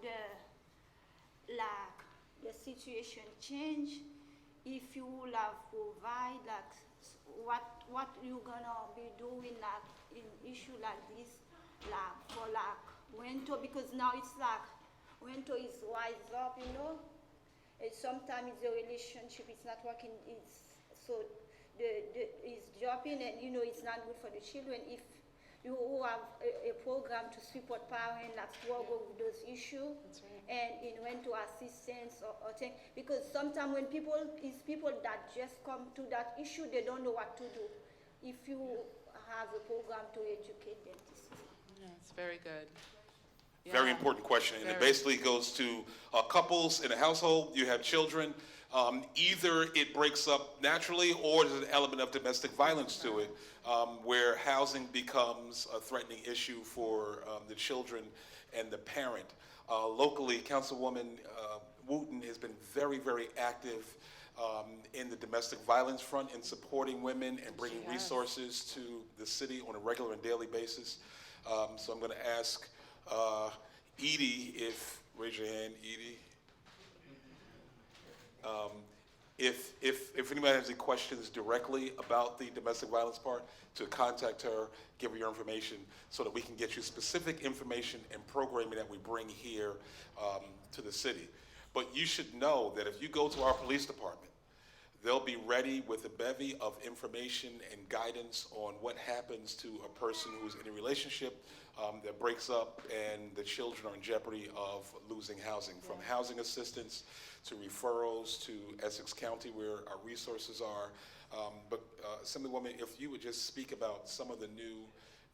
the situation change. If you will have provide like what you gonna be doing like in issue like this, like for like rental, because now it's like rental is rise up, and sometimes the relationship is not working, so it's dropping, and it's not good for the children. If you have a program to support parents that struggle with those issues, and in rental assistance or thing, because sometimes when people that just come to that issue, they don't know what to do. If you have a program to educate them. Yeah, it's very good. Very Yeah. important question, and it Very. basically goes to couples in a household. You have children. Either it breaks up naturally, or there's an element of domestic violence to it, where housing becomes a threatening issue for the children and the parent. Locally, Councilwoman Wooten has been very, very active in the domestic violence front in supporting women and bringing She has. resources to the city on a regular and daily basis. So I'm going to ask Edie, raise your hand, Edie. If anybody has any questions directly about the domestic violence part, to contact her, give her your information so that we can get you specific information and programming that we bring here to the city. But you should know that if you go to our police department, They'll be ready with a bevy of information and guidance on what happens to a person who's in a relationship that breaks up and the children are in jeopardy of losing housing, from housing assistance to referrals to Essex County where our resources are. But Assemblywoman, if you would just speak about some of the new,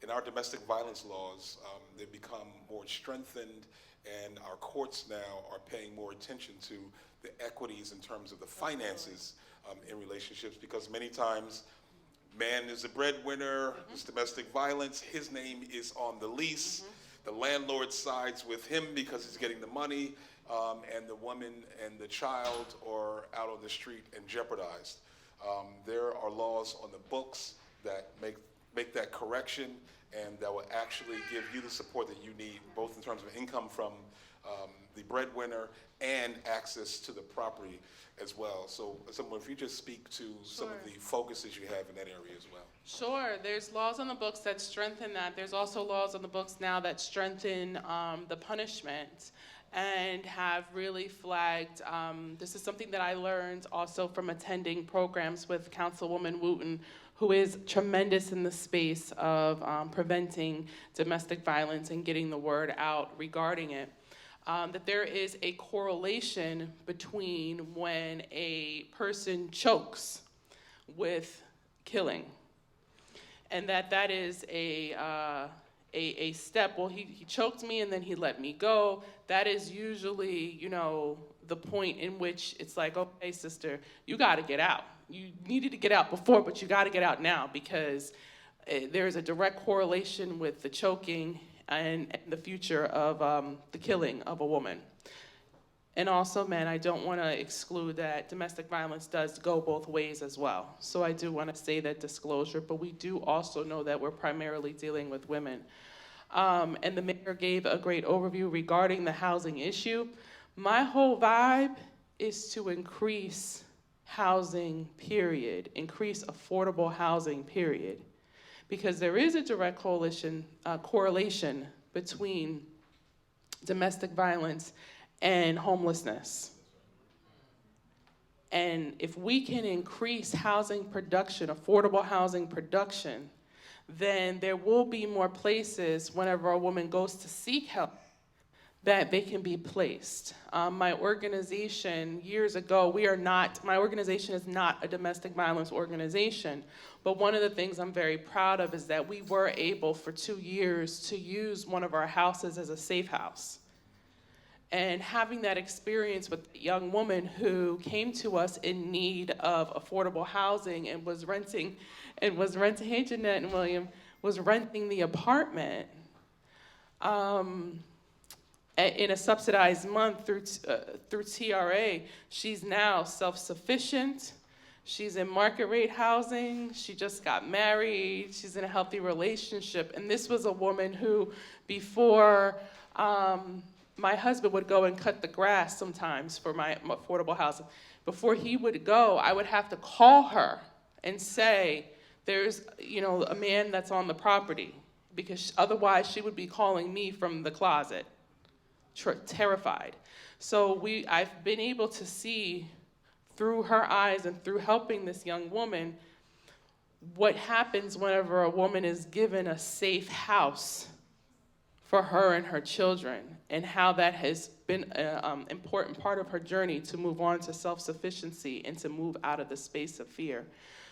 in our domestic violence laws, they've become more strengthened, and our courts now are paying more attention to the equities in terms of the finances in relationships, because many times man is a breadwinner, it's domestic violence, his name is on the lease, the landlord sides with him because he's getting the money, and the woman and the child are out on the street and jeopardized. There are laws on the books that make that correction, and that will actually give you the support that you need, both in terms of income from the breadwinner and access to the property as well. So, someone, if you just speak to some of the focuses you have in that area as well. Sure, there's laws on the books that strengthen that. There's also laws on the books now that strengthen the punishment and have really flagged, this is something that I learned also from attending programs with Councilwoman Wooten, who is tremendous in the space of preventing domestic violence and getting the word out regarding it. That there is a correlation between when a person chokes with killing, and that is a step. Well, he choked me and then he let me go. That is usually, the point in which it's like, okay, sister, you got to get out. You needed to get out before, but you got to get out now, because there is a direct correlation with the choking and the future of the killing of a woman. And also, men, I don't want to exclude that domestic violence does go both ways as well. So I do want to say that disclosure, but we do also know that we're primarily dealing with women. And the mayor gave a great overview regarding the housing issue. My whole vibe is to increase housing, period. Increase affordable housing, period. Because there is a direct correlation between domestic violence and homelessness. And if we can increase housing production, affordable housing production, then there will be more places whenever a woman goes to seek help that they can be placed. My organization, years ago, my organization is not a domestic violence organization, but one of the things I'm very proud of is that we were able for 2 years to use one of our houses as a safe house. And having that experience with a young woman who came to us in need of affordable housing and was renting, hey Jeanette and William, was renting the apartment in a subsidized month through TRA. She's now self-sufficient. She's in market rate housing. She just got married. She's in a healthy relationship. And this was a woman who, before my husband would go and cut the grass sometimes for my affordable housing, before he would go, I would have to call her and say, there's a man that's on the property, because otherwise she would be calling me from the closet, terrified. So I've been able to see through her eyes and through helping this young woman what happens whenever a woman is given a safe house for her and her children, and how that has been an important part of her journey to move on to self-sufficiency and to move out of the space of fear.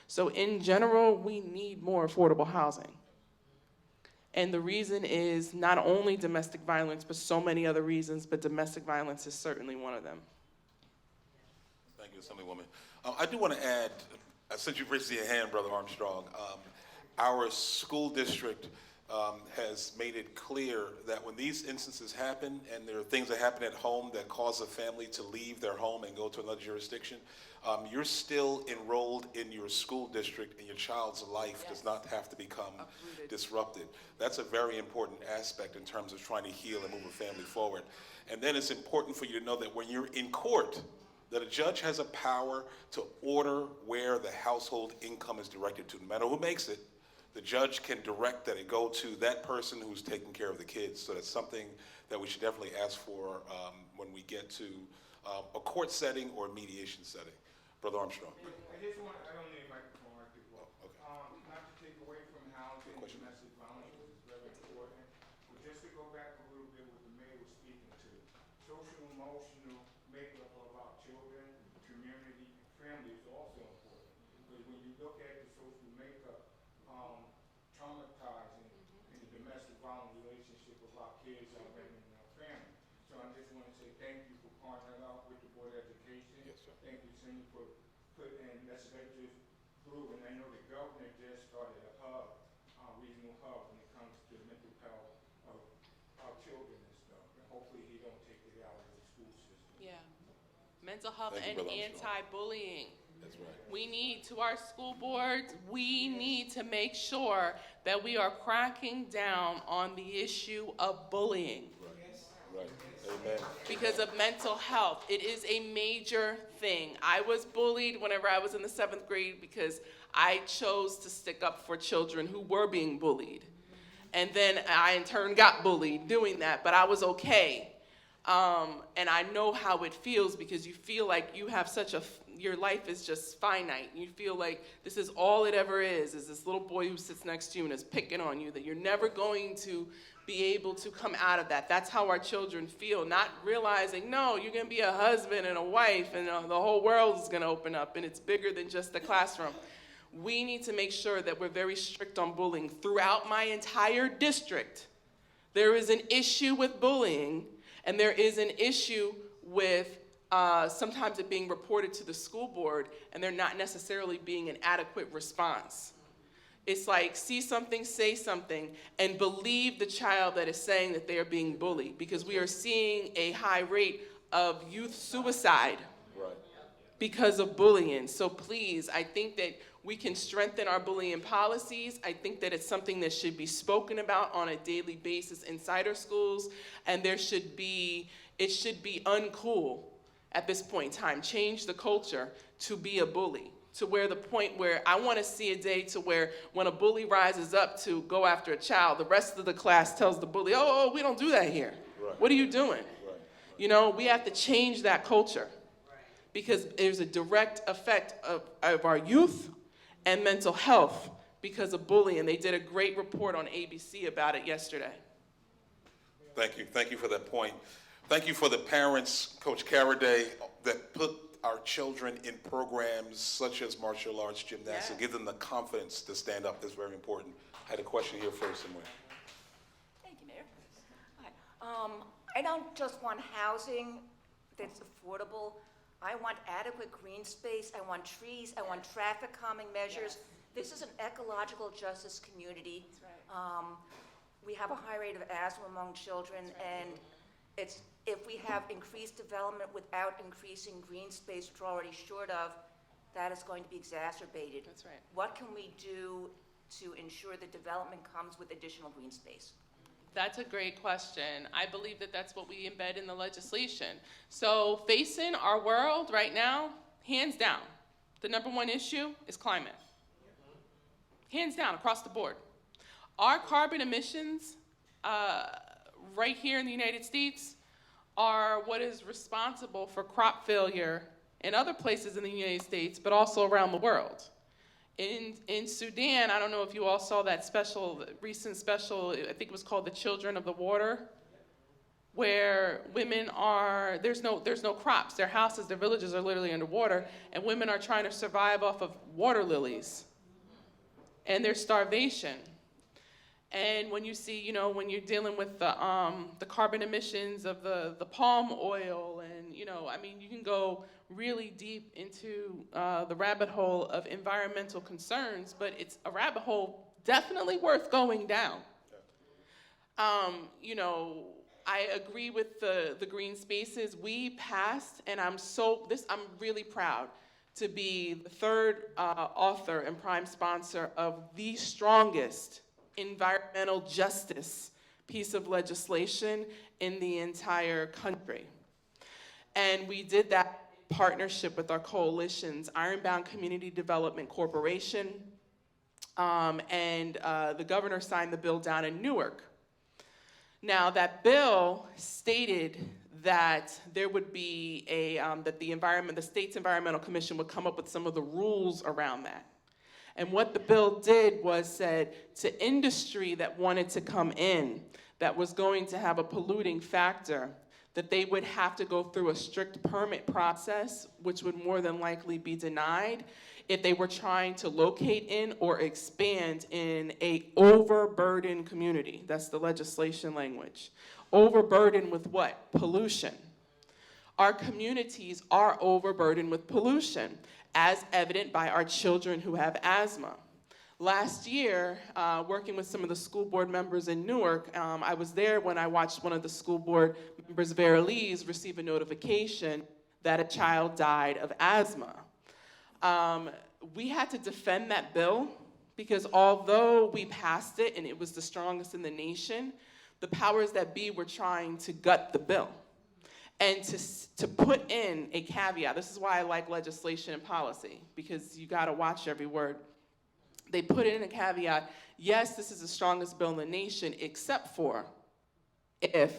So in general, we need more affordable housing. And the reason is not only domestic violence, but so many other reasons, but domestic violence is certainly one of them. Thank you, Assemblywoman. I do want to add, since you've raised your hand, Brother Armstrong, our school district has made it clear that when these instances happen, and there are things that happen at home that cause a family to leave their home and go to another jurisdiction, you're still enrolled in your school district, and your child's life does not have to become disrupted. That's a very important aspect in terms of trying to heal and move a family forward. And then it's important for you to know that when you're in court, that a judge has a power to order where the household income is directed to. No matter who makes it, the judge can direct that it go to that person who's taking care of the kids. So that's something that we should definitely ask for when we get to a court setting or a mediation setting. Brother Armstrong. just want, I don't need a microphone right there. okay. Not to take away from housing and question. domestic violence, which is very important, but just to go back a little bit what the mayor was speaking to. Social emotional makeup of our children, community, family is also important. Because when you look at the social makeup, traumatizing in the domestic violence relationship of our kids, our women, and our family. So I just want to say thank you for partnering up with the Board of Education. Yes, sir. Thank you, Cindy, for putting legislatures through, and I know the governor just started a hub, regional hub, when it comes to mental health of our children and stuff, and hopefully he don't take it out of the school system. Yeah. Mental health Thank you, and Brother Armstrong. anti-bullying. That's right. We need, to our school boards, we need to make sure that we are cracking down on the issue of bullying. Right. Amen. Because of mental health. It is a major thing. I was bullied whenever I was in the 7th grade because I chose to stick up for children who were being bullied. And then I in turn got bullied doing that, but I was okay. And I know how it feels because you feel like you have your life is just finite. You feel like this is all it ever is this little boy who sits next to you and is picking on you, that you're never going to be able to come out of that. That's how our children feel, not realizing, no, you're going to be a husband and a wife and the whole world is going to open up and it's bigger than just the classroom. We need to make sure that we're very strict on bullying. Throughout my entire district, there is an issue with bullying and there is an issue with sometimes it being reported to the school board and there not necessarily being an adequate response. It's like, see something, say something, and believe the child that is saying that they are being bullied, because we are seeing a high rate of youth suicide because of bullying. So please, I think that we can strengthen our bullying policies. I think that it's something that should be spoken about on a daily basis inside our schools, and it should be uncool at this point in time. Change the culture to be a bully, to where the point where I want to see a day to where when a bully rises up to go after a child, the rest of the class tells the bully, oh, we don't do that here. Right. What are you doing? You know, we have to change that culture because there's a direct effect of our youth and mental health because of bullying. They did a great report on ABC about it yesterday. Thank you. Thank you for that point. Thank you for the parents, Coach Caraday, that put our children in programs such as martial arts, gymnastics, give them the confidence to stand up. That's very important. I had a question here first somewhere. Thank you, Mayor. Hi. I don't just want housing that's affordable. I want adequate green space. I want trees. I want traffic calming measures. This is an ecological justice community. That's right. We have a high rate of asthma among children, and if we have increased development without increasing green space, which we're already short of, that is going to be exacerbated. That's right. What can we do to ensure that development comes with additional green space? That's a great question. I believe that that's what we embed in the legislation. So facing our world right now, hands down, the #1 issue is climate. Hands down, across the board. Our carbon emissions right here in the United States are what is responsible for crop failure in other places in the United States, but also around the world. In Sudan, I don't know if you all saw that recent special, I think it was called The Children of the Water, where women there's no crops. Their houses, their villages are literally underwater, and women are trying to survive off of water lilies. And there's starvation. And when you see, when you're dealing with the carbon emissions of the palm oil, and you can go really deep into the rabbit hole of environmental concerns, but it's a rabbit hole definitely worth going down. I agree with the green spaces. We passed, and I'm really proud to be the third author and prime sponsor of the strongest environmental justice piece of legislation in the entire country. And we did that in partnership with our coalitions, Ironbound Community Development Corporation, and the governor signed the bill down in Newark. Now, that bill stated that there would be that the state's environmental commission would come up with some of the rules around that. And what the bill did was said to industry that wanted to come in, that was going to have a polluting factor, that they would have to go through a strict permit process, which would more than likely be denied if they were trying to locate in or expand in a overburdened community. That's the legislation language. Overburdened with what? Pollution. Our communities are overburdened with pollution, as evident by our children who have asthma. Last year, working with some of the school board members in Newark, I was there when I watched one of the school board members, Verlies, receive a notification that a child died of asthma. We had to defend that bill because although we passed it and it was the strongest in the nation, the powers that be were trying to gut the bill. And to put in a caveat, this is why I like legislation and policy, because you gotta watch every word. They put in a caveat, yes, this is the strongest bill in the nation, except for if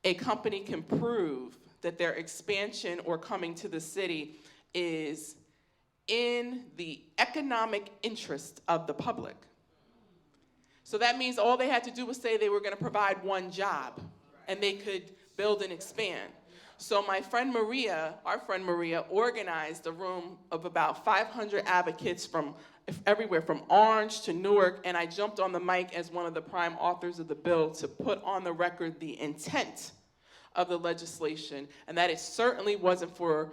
a company can prove that their expansion or coming to the city is in the economic interest of the public. So that means all they had to do was say they were gonna provide one job, and they could build and expand. So my friend Maria, our friend Maria, organized a room of about 500 advocates from everywhere from Orange to Newark, and I jumped on the mic as one of the prime authors of the bill to put on the record the intent of the legislation, and that it certainly wasn't for,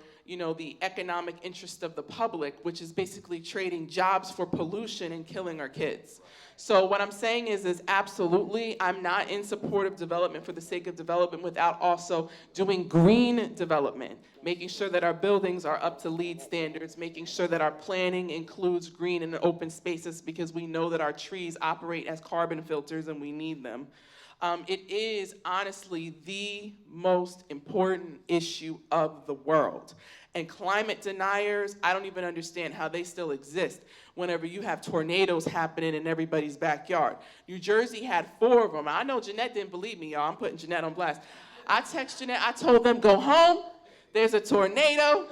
the economic interest of the public, which is basically trading jobs for pollution and killing our kids. So what I'm saying is absolutely, I'm not in support of development for the sake of development without also doing green development, making sure that our buildings are up to LEED standards, making sure that our planning includes green and open spaces because we know that our trees operate as carbon filters and we need them. It is honestly the most important issue of the world. And climate deniers, I don't even understand how they still exist whenever you have tornadoes happening in everybody's backyard. New Jersey had 4 of them. I know Jeanette didn't believe me, y'all. I'm putting Jeanette on blast. I text Jeanette, I told them, go home, there's a tornado.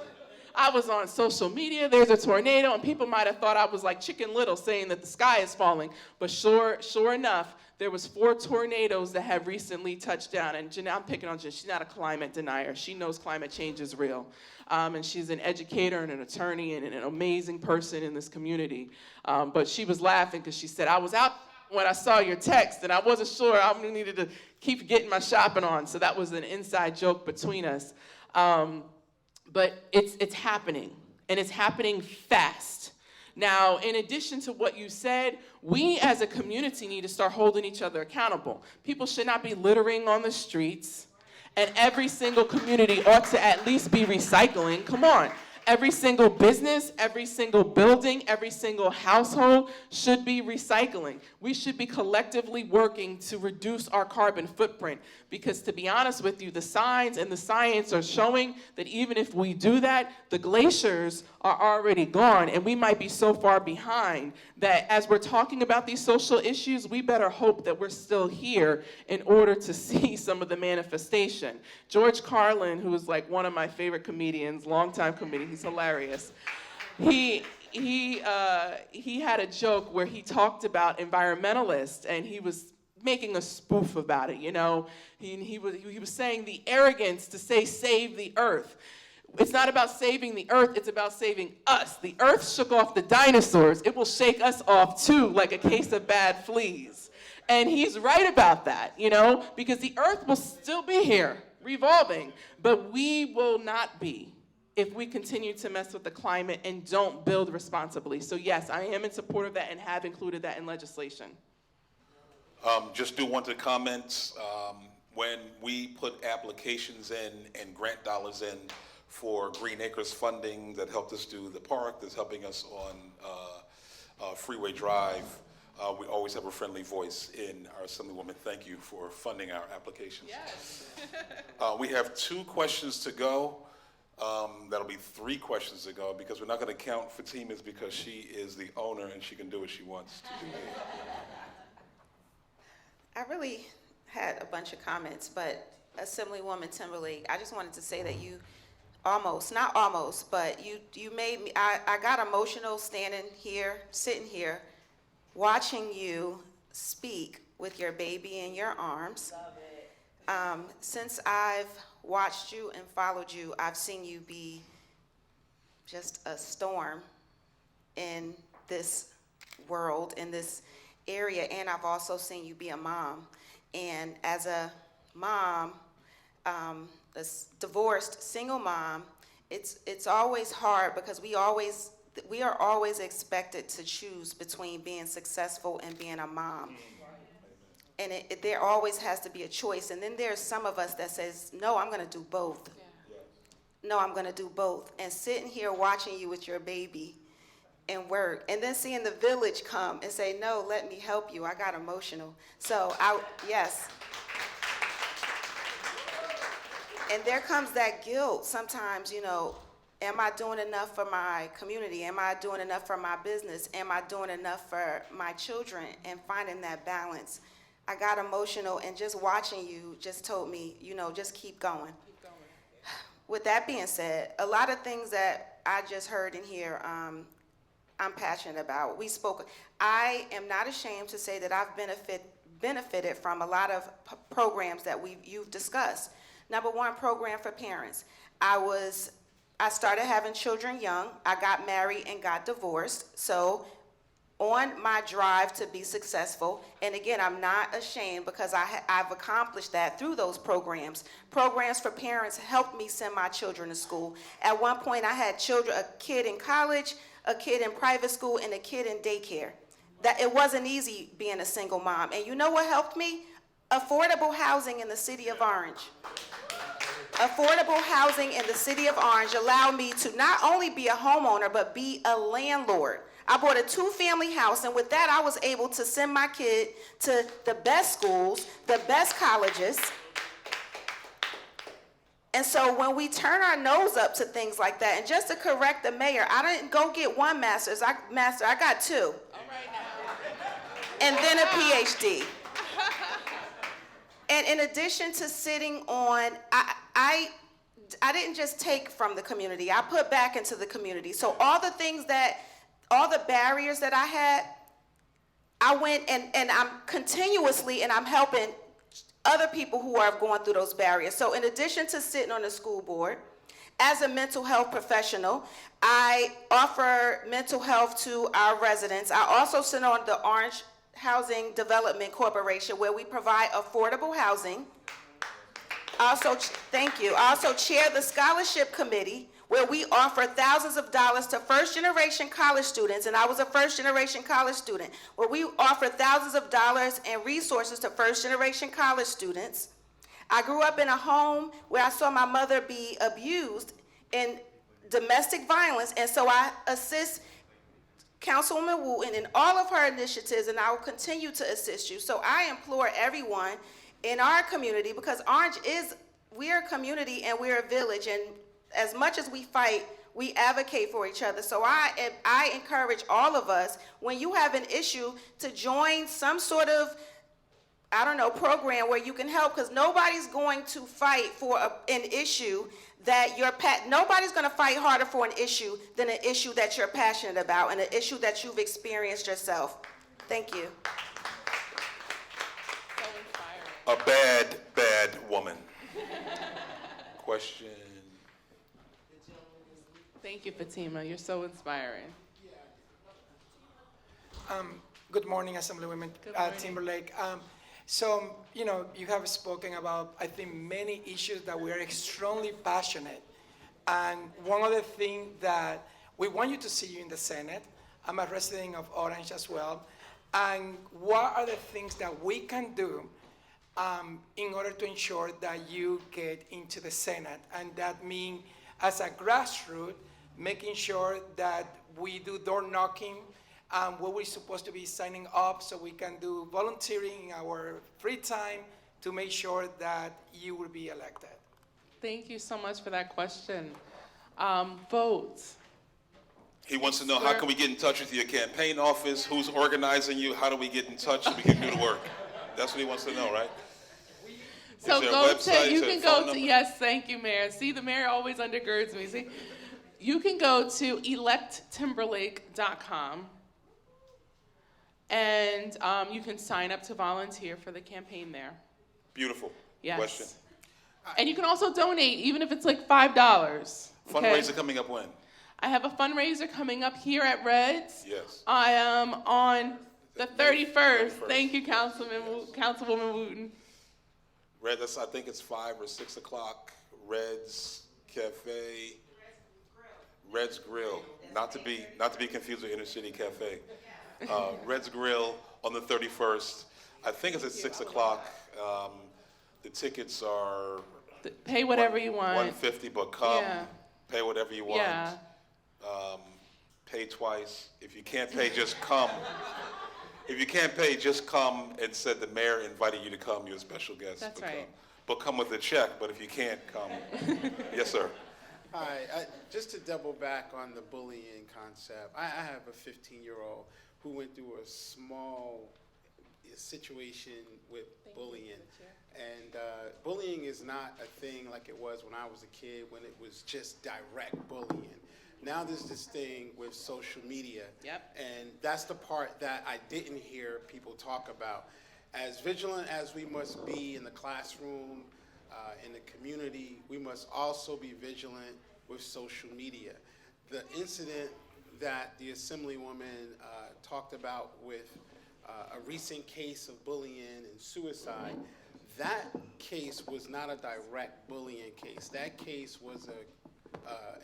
I was on social media, there's a tornado, and people might have thought I was like Chicken Little saying that the sky is falling. But sure enough, there was 4 tornadoes that have recently touched down. And Jeanette, I'm picking on Jeanette, she's not a climate denier. She knows climate change is real. And she's an educator and an attorney and an amazing person in this community. But she was laughing because she said, I was out when I saw your text and I wasn't sure I needed to keep getting my shopping on. So that was an inside joke between us. But it's happening, and it's happening fast. Now, in addition to what you said, we as a community need to start holding each other accountable. People should not be littering on the streets, and every single community ought to at least be recycling. Come on. Every single business, every single building, every single household should be recycling. We should be collectively working to reduce our carbon footprint because, to be honest with you, the signs and the science are showing that even if we do that, the glaciers are already gone, and we might be so far behind that as we're talking about these social issues, we better hope that we're still here in order to see some of the manifestation. George Carlin, who is like one of my favorite comedians, longtime comedian, he's hilarious. He had a joke where he talked about environmentalists, and he was making a spoof about it, He was saying the arrogance to say save the earth. It's not about saving the earth, it's about saving us. The earth shook off the dinosaurs. It will shake us off too, like a case of bad fleas. And he's right about that, because the earth will still be here, revolving, but we will not be if we continue to mess with the climate and don't build responsibly. So yes, I am in support of that and have included that in legislation. Just do want to comment, when we put applications in and grant dollars in for Green Acres funding that helped us do the park, that's helping us on Freeway Drive, we always have a friendly voice in our Assemblywoman. Thank you for funding our applications. Yes. We have 2 questions to go. That'll be 3 questions to go because we're not going to count Fatima's because she is the owner and she can do what she wants to do. I really had a bunch of comments, but Assemblywoman Timberlake, I just wanted to say that you almost, not almost, but you made me, I got emotional sitting here, watching you speak with your baby in your arms. Love it. Since I've watched you and followed you, I've seen you be just a storm in this world, in this area, and I've also seen you be a mom. And as a mom, a divorced single mom, it's always hard because we are always expected to choose between being successful and being a mom. And there always has to be a choice. And then there's some of us that says, no, I'm going to do both. No, I'm going to do both. And sitting here watching you with your baby and work, and then seeing the village come and say, no, let me help you. I got emotional. So, yes. And there comes that guilt sometimes, am I doing enough for my community? Am I doing enough for my business? Am I doing enough for my children? And finding that balance. I got emotional, and just watching you just told me, just keep going. With that being said, a lot of things that I just heard in here, I'm passionate about. I am not ashamed to say that I've benefited from a lot of programs that you've discussed. Number one, program for parents. I started having children young. I got married and got divorced. So on my drive to be successful, and again, I'm not ashamed because I've accomplished that through those programs. Programs for parents helped me send my children to school. At one point, I had a kid in college, a kid in private school, and a kid in daycare. That it wasn't easy being a single mom. And you know what helped me? Affordable housing in the city of Orange. Affordable housing in the city of Orange allowed me to not only be a homeowner, but be a landlord. I bought a 2-family house, and with that, I was able to send my kid to the best schools, the best colleges. And so when we turn our nose up to things like that, and just to correct the mayor, I didn't go get one master's, I got 2. All right now. And then a PhD. And in addition to sitting on, I didn't just take from the community, I put back into the community. So all the barriers that I had, I went and I'm continuously, and I'm helping other people who are going through those barriers. So in addition to sitting on the school board, as a mental health professional, I offer mental health to our residents. I also sit on the Orange Housing Development Corporation, where we provide affordable housing. Thank you. I also chair the scholarship committee, where we offer thousands of dollars to first-generation college students, and I was a first-generation college student, where we offer thousands of dollars and resources to first-generation college students. I grew up in a home where I saw my mother be abused in domestic violence, and so I assist Councilwoman Wooten in all of her initiatives, and I will continue to assist you. So I implore everyone in our community, because we're a community and we're a village, and as much as we fight, we advocate for each other. So I encourage all of us, when you have an issue, to join some sort of, program where you can help, because nobody's going to fight for an issue that nobody's going to fight harder for an issue than an issue that you're passionate about and an issue that you've experienced yourself. Thank you. So inspiring. A bad, bad woman. Question. Thank you, Fatima. You're so inspiring. Good morning, Assemblywoman Good morning. Timberlake. You have spoken about, I think, many issues that we are extremely passionate. And one of the things that we want you to see you in the Senate. I'm a resident of Orange as well. And what are the things that we can do in order to ensure that you get into the Senate? And that means, as a grassroots, making sure that we do door knocking, where we're supposed to be signing up so we can do volunteering in our free time to make sure that you will be elected. Thank you so much for that question. Votes. He wants to know, how can we get in touch with your campaign office? Who's organizing you? How do we get in touch so we can do the work? That's what he wants to know, right? So there a go website, to, you is there can a go phone to, number? yes, thank you, Mayor. See, the mayor always undergirds me, see? You can go to electtimberlake.com and you can sign up to volunteer for the campaign there. Beautiful. Yes. Question. And you can also donate, even if it's like $5. Okay? Fundraiser coming up when? I have a fundraiser coming up here at Reds. Yes. I am on the 31st. 31st. Thank you, Councilwoman Wooten. Red, I think it's 5 or 6 o'clock. Red's Cafe. Red's Grill. Not to be confused with Inner City Cafe. Red's Grill on the 31st. I think it's at 6 o'clock. The tickets are Pay whatever you want. $150, but come. Yeah. Pay whatever you want. Yeah. Pay twice. If you can't pay, just come. If you can't pay, just come and said the mayor invited you to come. You're a special guest. That's but right. Come. But come with a check. But if you can't, come. Yes, sir. Hi, just to double back on the bullying concept, I have a 15-year-old who went through a small situation with bullying. And bullying is not a thing like it was when I was a kid, when it was just direct bullying. Now there's this thing with social media. Yep. And that's the part that I didn't hear people talk about. As vigilant as we must be in the classroom, in the community, we must also be vigilant with social media. The incident that the Assemblywoman talked about with a recent case of bullying and suicide, that case was not a direct bullying case. That case was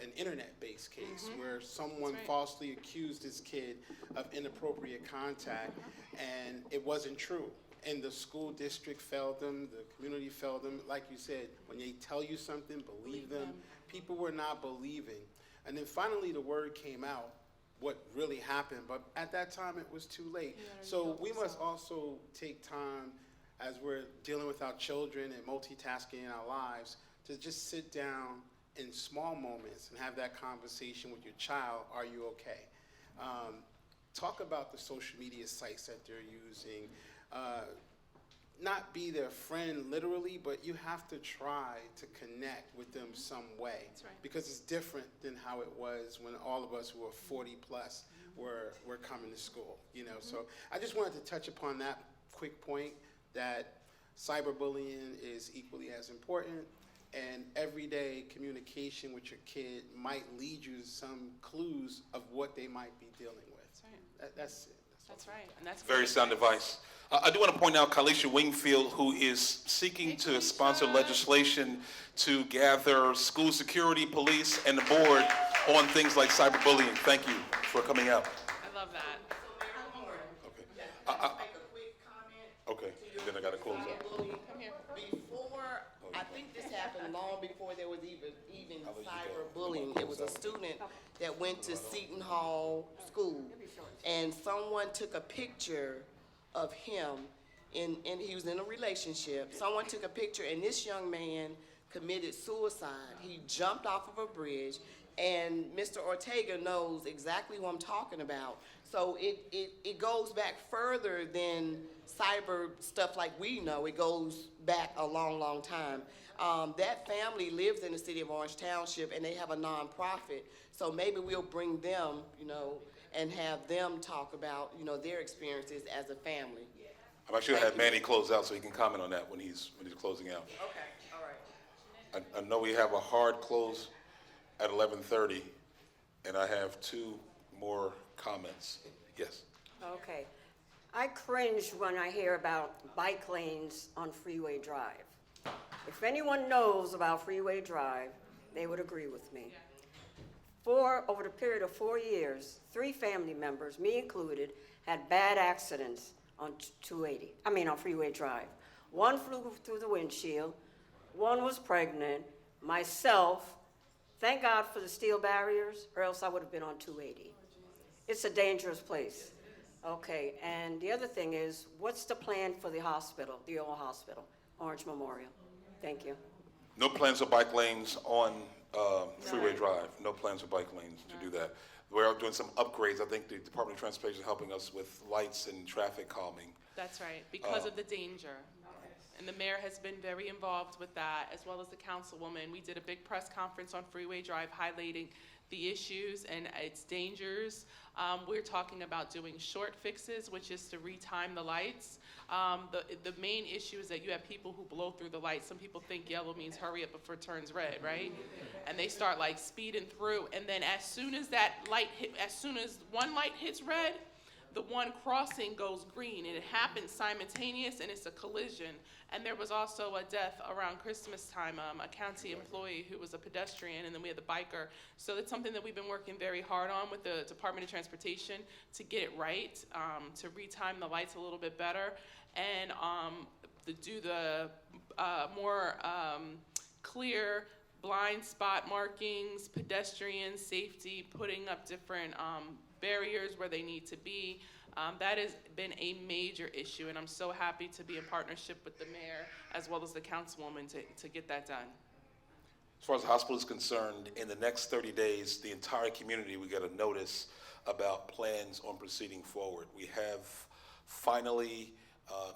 an internet-based case where someone falsely accused this kid of inappropriate contact, and it wasn't true. And the school district failed them, the community failed them. Like you said, when they tell you something, believe them. People were not believing. And then finally the word came out, what really happened. But at that time, it was too late. So we must also take time, as we're dealing with our children and multitasking in our lives, to just sit down in small moments and have that conversation with your child. Are you okay? Talk about the social media sites that they're using. Not be their friend literally, but you have to try to connect with them some way. That's right. Because it's different than how it was when all of us who were 40 plus were coming to school. So I just wanted to touch upon that quick point, that cyberbullying is equally as important, and everyday communication with your kid might lead you to some clues of what they might be dealing with. That's right. That's it. That's right. And that's Very great. sound advice. I do want to point out Kalisha Wingfield, who is seeking to sponsor legislation to gather school security, police, and the board on things like cyberbullying. Thank you for coming out. I love that. Okay. Make a quick comment. Okay. And then I got to close out. Bullying. Before, I think this happened long before there was even cyberbullying. It was a student that went to Seton Hall School, and someone took a picture of him, and he was in a relationship. Someone took a picture, and this young man committed suicide. He jumped off of a bridge, and Mr. Ortega knows exactly who I'm talking about. So it goes back further than cyber stuff like we know. It goes back a long, long time. That family lives in the city of Orange Township, and they have a nonprofit. So maybe we'll bring them, and have them talk about, their experiences as a family. I'm actually going to have Manny close out so he can comment on that when he's closing out. Okay, all right. I know we have a hard close at 11:30, and I have 2 more comments. Yes. Okay. I cringe when I hear about bike lanes on Freeway Drive. If anyone knows about Freeway Drive, they would agree with me. Over the period of 4 years, 3 family members, me included, had bad accidents on on Freeway Drive. One flew through the windshield, one was pregnant, myself. Thank God for the steel barriers, or else I would have been on 280. It's a dangerous place. Okay, and the other thing is, what's the plan for the hospital, the old hospital, Orange Memorial? Thank you. No plans for bike lanes on Freeway Drive. No plans for bike lanes to do that. We're doing some upgrades. I think the Department of Transportation is helping us with lights and traffic calming. That's right, because of the danger. And the mayor has been very involved with that, as well as the councilwoman. We did a big press conference on Freeway Drive highlighting the issues and its dangers. We're talking about doing short fixes, which is to retime the lights. The main issue is that you have people who blow through the lights. Some people think yellow means hurry up before it turns red, right? And they start like speeding through, and then as soon as one light hits red, the one crossing goes green, and it happens simultaneous, and it's a collision. And there was also a death around Christmas time, a county employee who was a pedestrian, and then we had the biker. So it's something that we've been working very hard on with the Department of Transportation to get it right, to retime the lights a little bit better, and to do the more clear blind spot markings, pedestrian safety, putting up different barriers where they need to be. That has been a major issue, and I'm so happy to be in partnership with the mayor as well as the councilwoman to get that done. As far as the hospital is concerned, in the next 30 days, the entire community, we get a notice about plans on proceeding forward. We have finally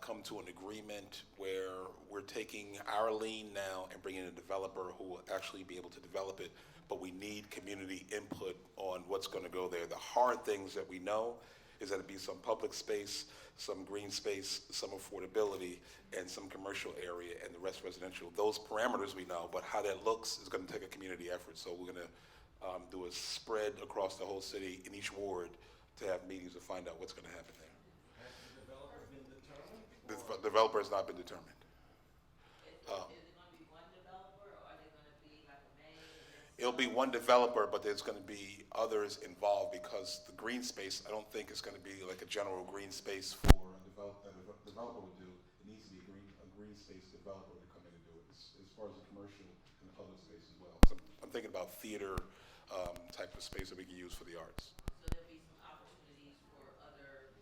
come to an agreement where we're taking our lien now and bringing in a developer who will actually be able to develop it, but we need community input on what's going to go there. The hard things that we know is that it'd be some public space, some green space, some affordability, and some commercial area, and the rest residential. Those parameters we know, but how that looks is going to take a community effort. So we're going to do a spread across the whole city in each ward to have meetings to find out what's going to happen there. Has the developer been determined? The developer has not been determined. Is it going to be one developer, or are they going to be like a mayor? It'll be one developer, but there's going to be others involved because the green space, I don't think it's going to be like a general green space for a developer would do. It needs to be a green space developer to come in and do it, as far as the commercial and the public space as well. So I'm thinking about theater type of space that we can use for the arts. So there'll be some opportunities for other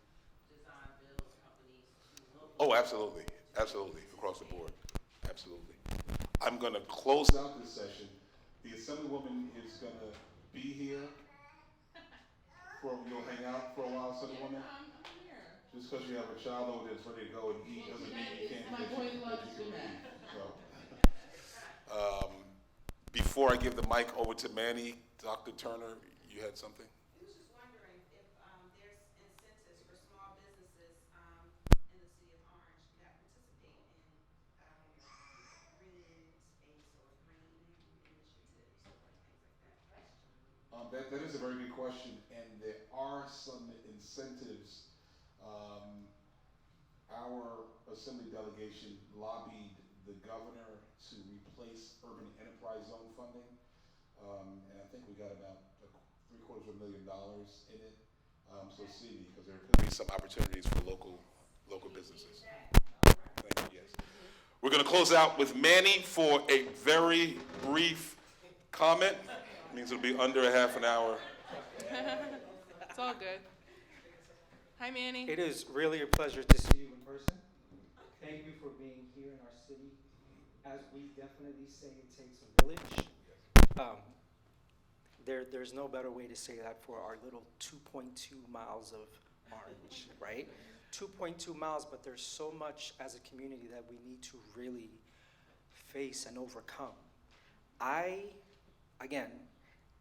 design build companies to locally. Oh, absolutely, absolutely, across the board, absolutely. I'm going to close out this session. The Assemblywoman is going to be here. You'll hang out for a while, Assemblywoman? I'm here. Just because you have a child over there that's ready to go and eat doesn't mean you can't. My boy loves you, man. Before I give the mic over to Manny, Dr. Turner, you had something? I was just wondering if there's incentives for small businesses in the city of Orange that participate in green space or green initiatives or things like that. That is a very good question, and there are some incentives. Our Assembly delegation lobbied the governor to replace urban enterprise zone funding, and I think we got about $750,000 in it. So see me, because there could be some opportunities for local businesses. Thank you, yes. We're going to close out with Manny for a very brief comment. Means it'll be under a half an hour. It's all good. Hi, Manny. It is really a pleasure to see you in person. Thank you for being here in our city. As we definitely say, it takes a village. There's no better way to say that for our little 2.2 miles of Orange, right? 2.2 miles, but there's so much as a community that we need to really face and overcome. I, again,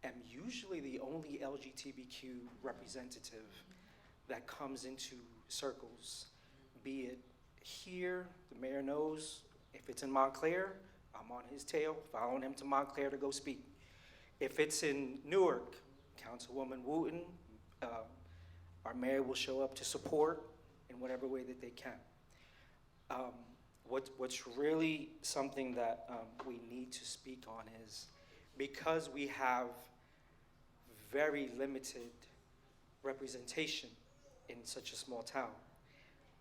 am usually the only LGBTQ representative that comes into circles, be it here, the mayor knows, if it's in Montclair, I'm on his tail, following him to Montclair to go speak. If it's in Newark, Councilwoman Wooten, our mayor will show up to support in whatever way that they can. What's really something that we need to speak on is, because we have very limited representation in such a small town,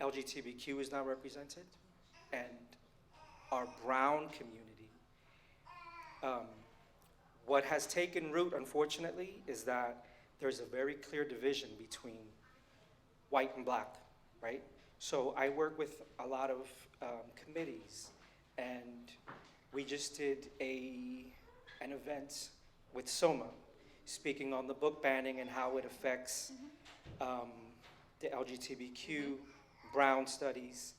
LGBTQ is not represented, and our brown community. What has taken root, unfortunately, is that there's a very clear division between white and black, right? So I work with a lot of committees, and we just did an event with SOMA, speaking on the book banning and how it affects the LGBTQ, brown studies,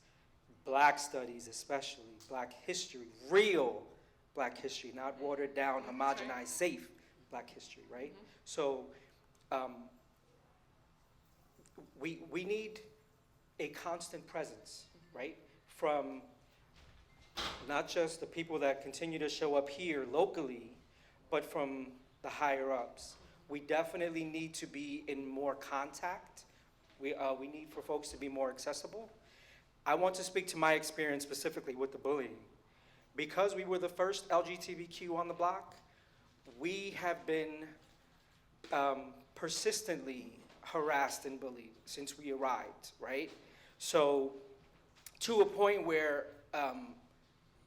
Black studies especially, Black history, real Black history, not watered down, homogenized, safe Black history, right? So we need a constant presence, right? From not just the people that continue to show up here locally, but from the higher ups. We definitely need to be in more contact. We need for folks to be more accessible. I want to speak to my experience specifically with the bullying. Because we were the first LGBTQ on the block, we have been persistently harassed and bullied since we arrived, right? So to a point where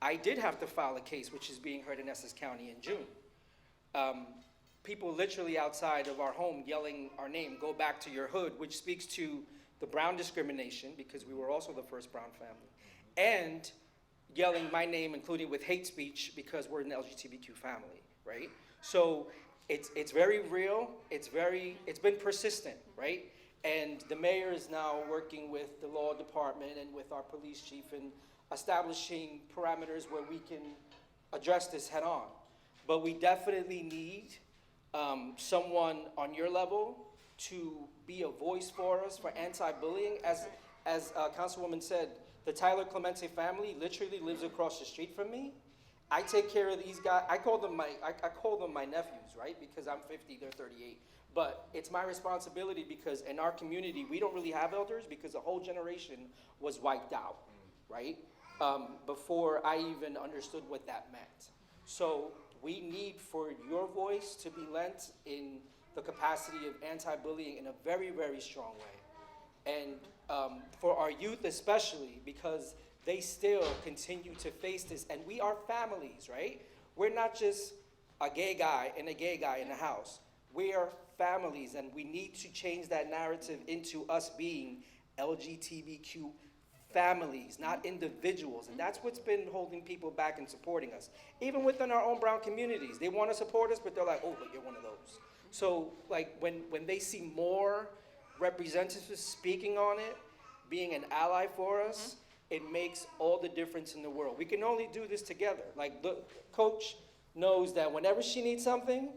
I did have to file a case, which is being heard in Essex County in June. People literally outside of our home yelling our name, "Go back to your hood," which speaks to the Brown discrimination, because we were also the first Brown family, and yelling my name, including with hate speech, because we're an LGBTQ family, right? So it's very real, it's been persistent, right? And the mayor is now working with the law department and with our police chief and establishing parameters where we can address this head on. But we definitely need someone on your level to be a voice for us for anti-bullying. As Councilwoman said, the Tyler Clemente family literally lives across the street from me. I take care of these guys. I call them my nephews, right? Because I'm 50, they're 38. But it's my responsibility, because in our community, we don't really have elders, because a whole generation was wiped out, right? Before I even understood what that meant. So we need for your voice to be lent in the capacity of anti-bullying in a very, very strong way. And for our youth especially, because they still continue to face this, and we are families, right? We're not just a gay guy and a gay guy in the house. We are families, and we need to change that narrative into us being LGBTQ families, not individuals. And that's what's been holding people back and supporting us. Even within our own Brown communities, they want to support us, but they're like, "Oh, but you're one of those." So like when they see more representatives speaking on it, being an ally for us, it makes all the difference in the world. We can only do this together. Like the coach knows that whenever she needs something,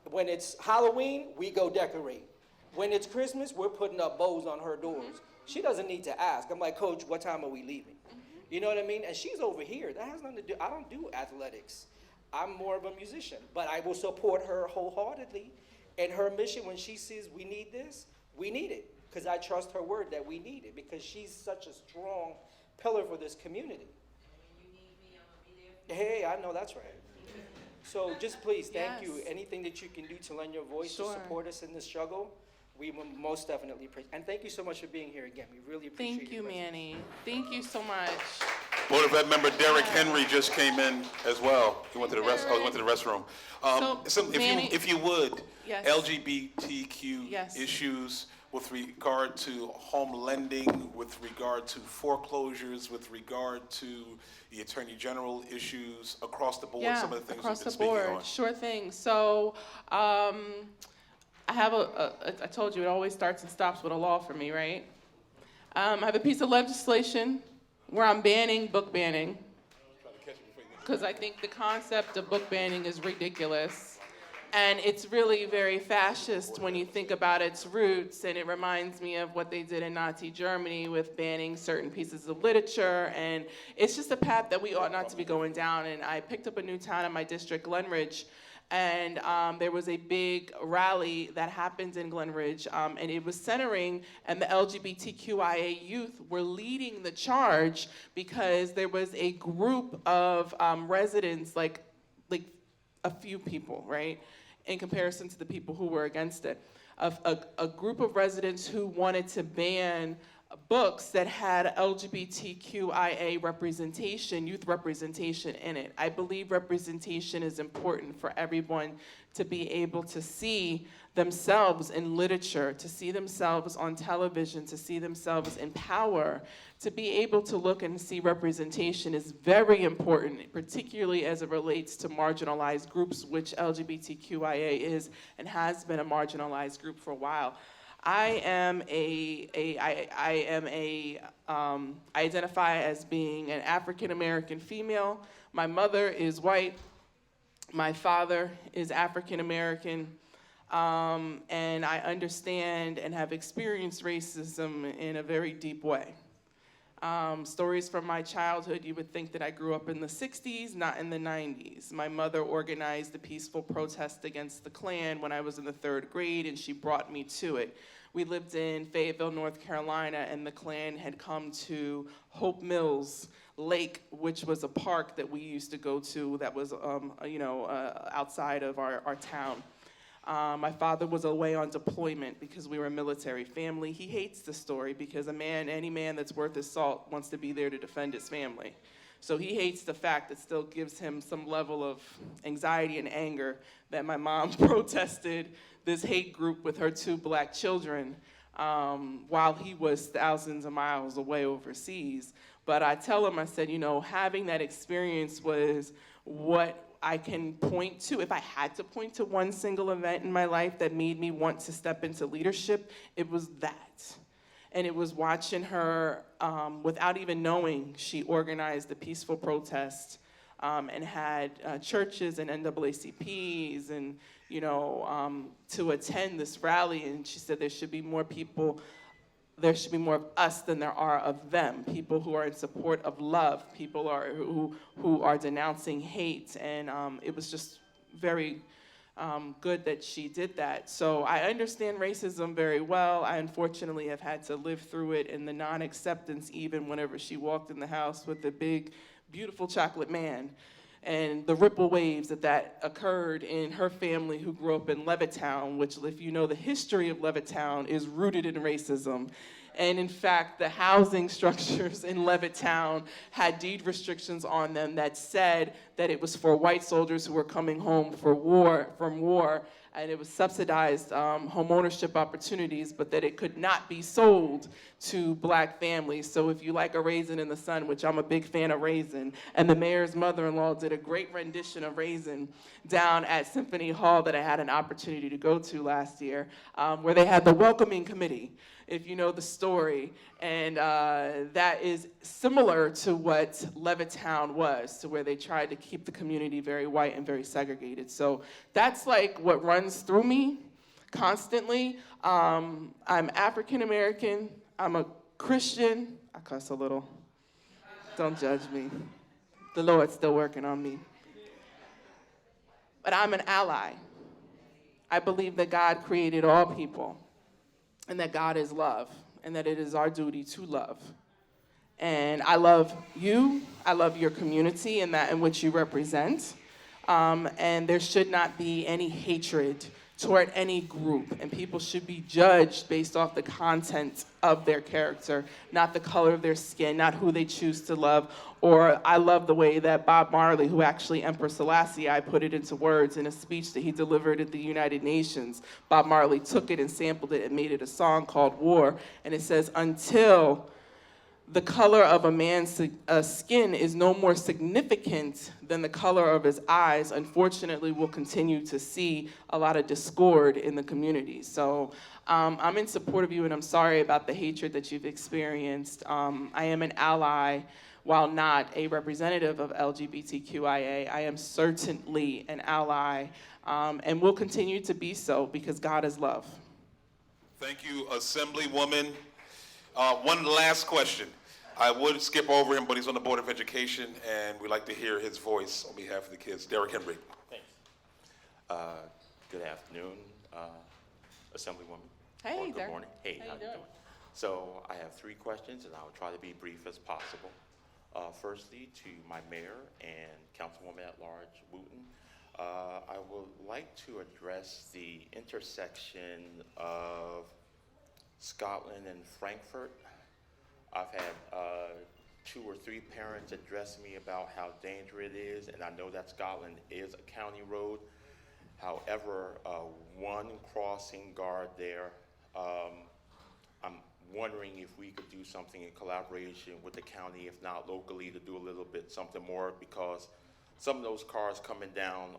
when it's Halloween, we go decorate. When it's Christmas, we're putting up bows on her doors. She doesn't need to ask. I'm like, "Coach, what time are we leaving?" You know what I mean? And she's over here. That has nothing to do, I don't do athletics. I'm more of a musician, but I will support her wholeheartedly. And her mission, when she says we need this, we need it. Because I trust her word that we need it, because she's such a strong pillar for this community. Hey, I know that's right. So just please, thank you. Anything that you can do to lend your voice to support us in this struggle, we will most definitely appreciate. And thank you so much for being here again. We really appreciate it. Thank you, Manny. Thank you so much. Board of Ed member Derek Henry just came in as well. He went to the restroom. Manny, if you would, yes. LGBTQ Yes. issues with regard to home lending, with regard to foreclosures, with regard to the Attorney General issues across the board, some of the things we've been speaking on. Sure thing. So I have I told you it always starts and stops with a law for me, right? I have a piece of legislation where I'm banning book banning, because I think the concept of book banning is ridiculous. And it's really very fascist when you think about its roots, and it reminds me of what they did in Nazi Germany with banning certain pieces of literature, and it's just a path that we ought not to be going down. And I picked up a new town in my district, Glenridge, and there was a big rally that happened in Glenridge, and it was centering, and the LGBTQIA youth were leading the charge, because there was a group of residents, like a few people, right, in comparison to the people who were against it, of a group of residents who wanted to ban books that had LGBTQIA representation, youth representation in it. I believe representation is important for everyone to be able to see themselves in literature, to see themselves on television, to see themselves in power. To be able to look and see representation is very important, particularly as it relates to marginalized groups, which LGBTQIA is and has been a marginalized group for a while. I identify as being an African American female. My mother is white. My father is African American. And I understand and have experienced racism in a very deep way. Stories from my childhood, you would think that I grew up in the 60s, not in the 90s. My mother organized a peaceful protest against the Klan when I was in the 3rd grade, and she brought me to it. We lived in Fayetteville, North Carolina, and the Klan had come to Hope Mills Lake, which was a park that we used to go to that was, outside of our town. My father was away on deployment because we were a military family. He hates the story because any man that's worth his salt wants to be there to defend his family. So he hates the fact that still gives him some level of anxiety and anger that my mom protested this hate group with her 2 black children while he was thousands of miles away overseas. But I tell him, I said, having that experience was what I can point to. If I had to point to one single event in my life that made me want to step into leadership, it was that. And it was watching her, without even knowing, she organized a peaceful protest and had churches and NAACPs and, to attend this rally. And she said there should be more people. There should be more of us than there are of them, people who are in support of love, people who are denouncing hate, and it was just very good that she did that. So I understand racism very well. I unfortunately have had to live through it, and the non-acceptance even whenever she walked in the house with the big, beautiful chocolate man, and the ripple waves that occurred in her family who grew up in Levittown, which, if you know the history of Levittown, is rooted in racism. And in fact, the housing structures in Levittown had deed restrictions on them that said that it was for white soldiers who were coming home from war, and it was subsidized home ownership opportunities, but that it could not be sold to black families. So if you like A Raisin in the Sun, which I'm a big fan of Raisin, and the mayor's mother-in-law did a great rendition of Raisin down at Symphony Hall that I had an opportunity to go to last year, where they had the welcoming committee, if you know the story. And that is similar to what Levittown was, to where they tried to keep the community very white and very segregated. So that's like what runs through me constantly. I'm African American, I'm a Christian. I cuss a little. Don't judge me. The Lord's still working on me. But I'm an ally. I believe that God created all people, and that God is love, and that it is our duty to love. And I love you, I love your community and that in which you represent. And there should not be any hatred toward any group, and people should be judged based off the content of their character, not the color of their skin, not who they choose to love. Or I love the way that Bob Marley, who actually Emperor Selassie, I put it into words in a speech that he delivered at the United Nations. Bob Marley took it and sampled it and made it a song called War, and it says, until the color of a man's skin is no more significant than the color of his eyes, unfortunately, we'll continue to see a lot of discord in the community. So I'm in support of you, and I'm sorry about the hatred that you've experienced. I am an ally, while not a representative of LGBTQIA. I am certainly an ally, and will continue to be so because God is love. Thank you, Assemblywoman. One last question. I would skip over him, but he's on the Board of Education, and we'd like to hear his voice on behalf of the kids. Derrick Henry. Thanks. Good afternoon, Assemblywoman. Hey, Or good Derrick. morning. Hey, how you doing? So I have 3 questions, and I'll try to be brief as possible. Firstly, to my mayor and Councilwoman at Large, Wooten, I would like to address the intersection of Scotland and Frankfurt. I've had 2 or 3 parents address me about how dangerous it is, and I know that Scotland is a county road. However, one crossing guard there, I'm wondering if we could do something in collaboration with the county, if not locally, to do a little bit something more, because some of those cars coming down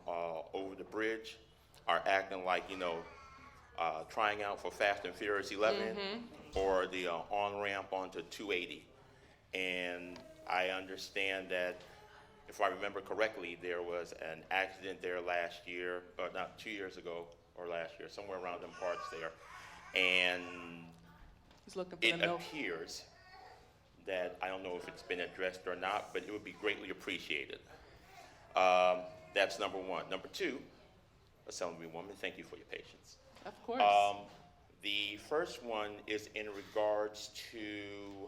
over the bridge are acting like, trying out for Fast and Furious 11 or the on-ramp onto 280. And I understand that, if I remember correctly, there was an accident there last year, or not 2 years ago, or last year, somewhere around them parts there. And He's looking for it the milk. appears that, I don't know if it's been addressed or not, but it would be greatly appreciated. That's number one. Number two, Assemblywoman, thank you for your patience. Of course. The first one is in regards to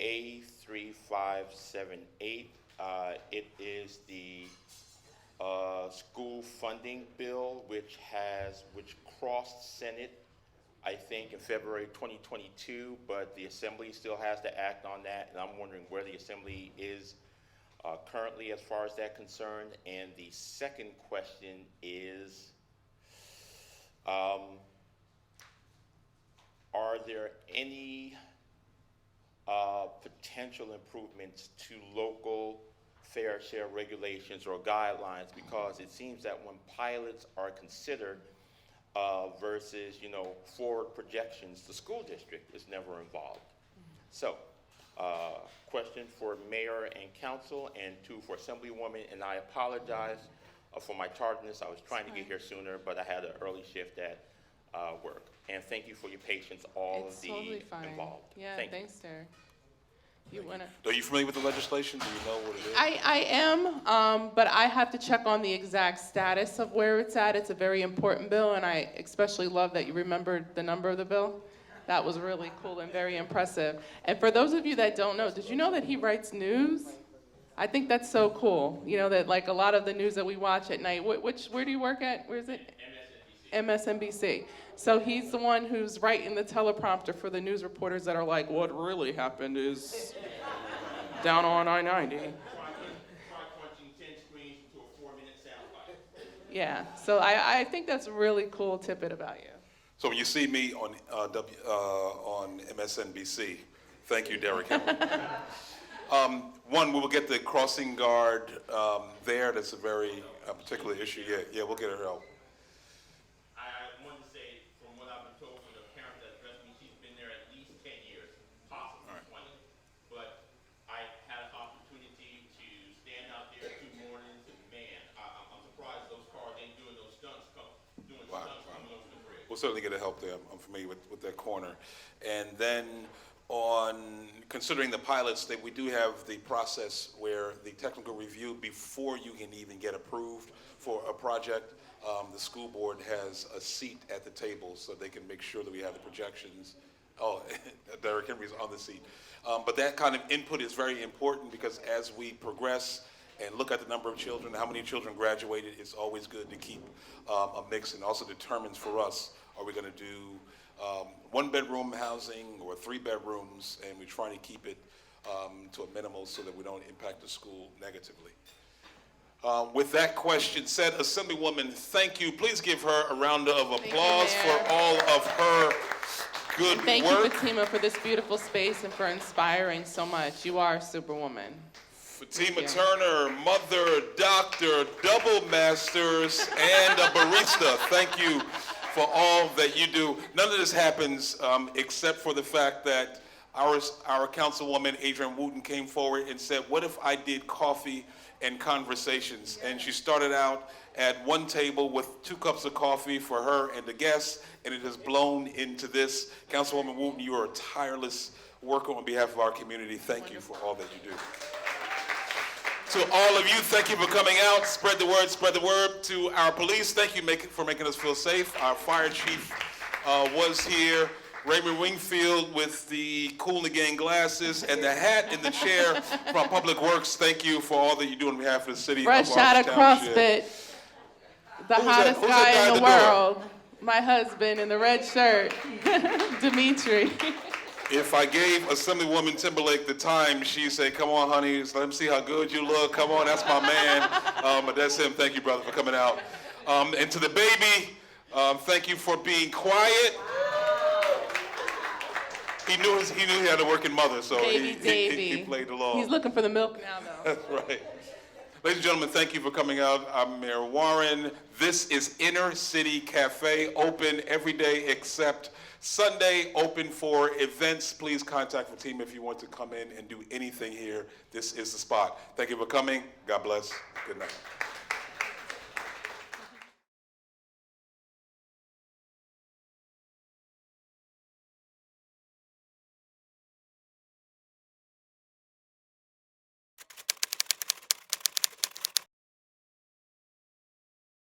A3578. It is the school funding bill, which crossed Senate, I think, in February 2022, but the Assembly still has to act on that, and I'm wondering where the Assembly is currently as far as that concerned. And the second question is, are there any potential improvements to local fair share regulations or guidelines? Because it seems that when pilots are considered versus, forward projections, the school district is never involved. So, question for mayor and council, and two for Assemblywoman, and I apologize for my tardiness. I was trying to get here sooner, but I had an early shift at work. And thank you for your patience, all It's of the totally fine. involved. Yeah, Thank you. thanks, Derek. You wanna? Are you familiar with the legislation? Do you know what it is? I am, but I have to check on the exact status of where it's at. It's a very important bill, and I especially love that you remembered the number of the bill. That was really cool and very impressive. And for those of you that don't know, did you know that he writes news? I think that's so cool. That like a lot of the news that we watch at night. Where do you work at? Where is it? MSNBC. So he's the one who's writing the teleprompter for the news reporters that are like, what really happened is down on I-90. Try crunching 10 screens into a 4-minute soundbite. Yeah, so I think that's a really cool tidbit about you. So when you see me on MSNBC, thank you, Derek Hill. One, we will get the crossing guard there. That's a very particular issue. Yeah, we'll get her help. I wanted to say, from what I've been told from the parent that addressed me, she's been there at least 10 years, possibly 20. But I had an opportunity to stand out there 2 mornings, and man, I'm surprised those cars ain't doing those stunts, coming over the bridge. We'll certainly get a help there. I'm familiar with that corner. And then on considering the pilots, that we do have the process where the technical review, before you can even get approved for a project, the school board has a seat at the table so they can make sure that we have the projections. Oh, Derek Henry's on the seat. But that kind of input is very important, because as we progress and look at the number of children, how many children graduated, it's always good to keep a mix, and also determines for us, are we going to do 1-bedroom housing or 3 bedrooms, and we're trying to keep it to a minimal so that we don't impact the school negatively. With that question said, Assemblywoman, thank you. Please give her a round of applause for all of her good Thank work. you, Fatima, for this beautiful space and for inspiring so much. You are a superwoman. Fatima Turner, mother, doctor, double masters, and a barista. Thank you for all that you do. None of this happens except for the fact that our Councilwoman, Adrienne Wooten, came forward and said, what if I did coffee and conversations? And she started out at one table with 2 cups of coffee for her and the guests, and it has blown into this. Councilwoman Wooten, you are a tireless worker on behalf of our community. Thank you for all that you do. To all of you, thank you for coming out. Spread the word, spread the word. To our police, thank you for making us feel safe. Our fire chief was here. Raymond Wingfield with the Cool in the Gang glasses and the hat in the chair from Public Works. Thank you for all that you do on behalf of the city Fresh of out of Township. CrossFit, the hottest guy in the world. My husband in the red shirt, Dimitri. If I gave Assemblywoman Timberlake the time, she'd say, come on, honey, let him see how good you look. Come on, that's my man. But that's him. Thank you, brother, for coming out. And to the baby, thank you for being quiet. He knew he had a working mother, so he played along. He's looking for the milk now, though. That's right. Ladies and gentlemen, thank you for coming out. I'm Mayor Warren. This is Inner City Cafe, open every day except Sunday, open for events. Please contact the team if you want to come in and do anything here. This is the spot. Thank you for coming. God bless. Good night.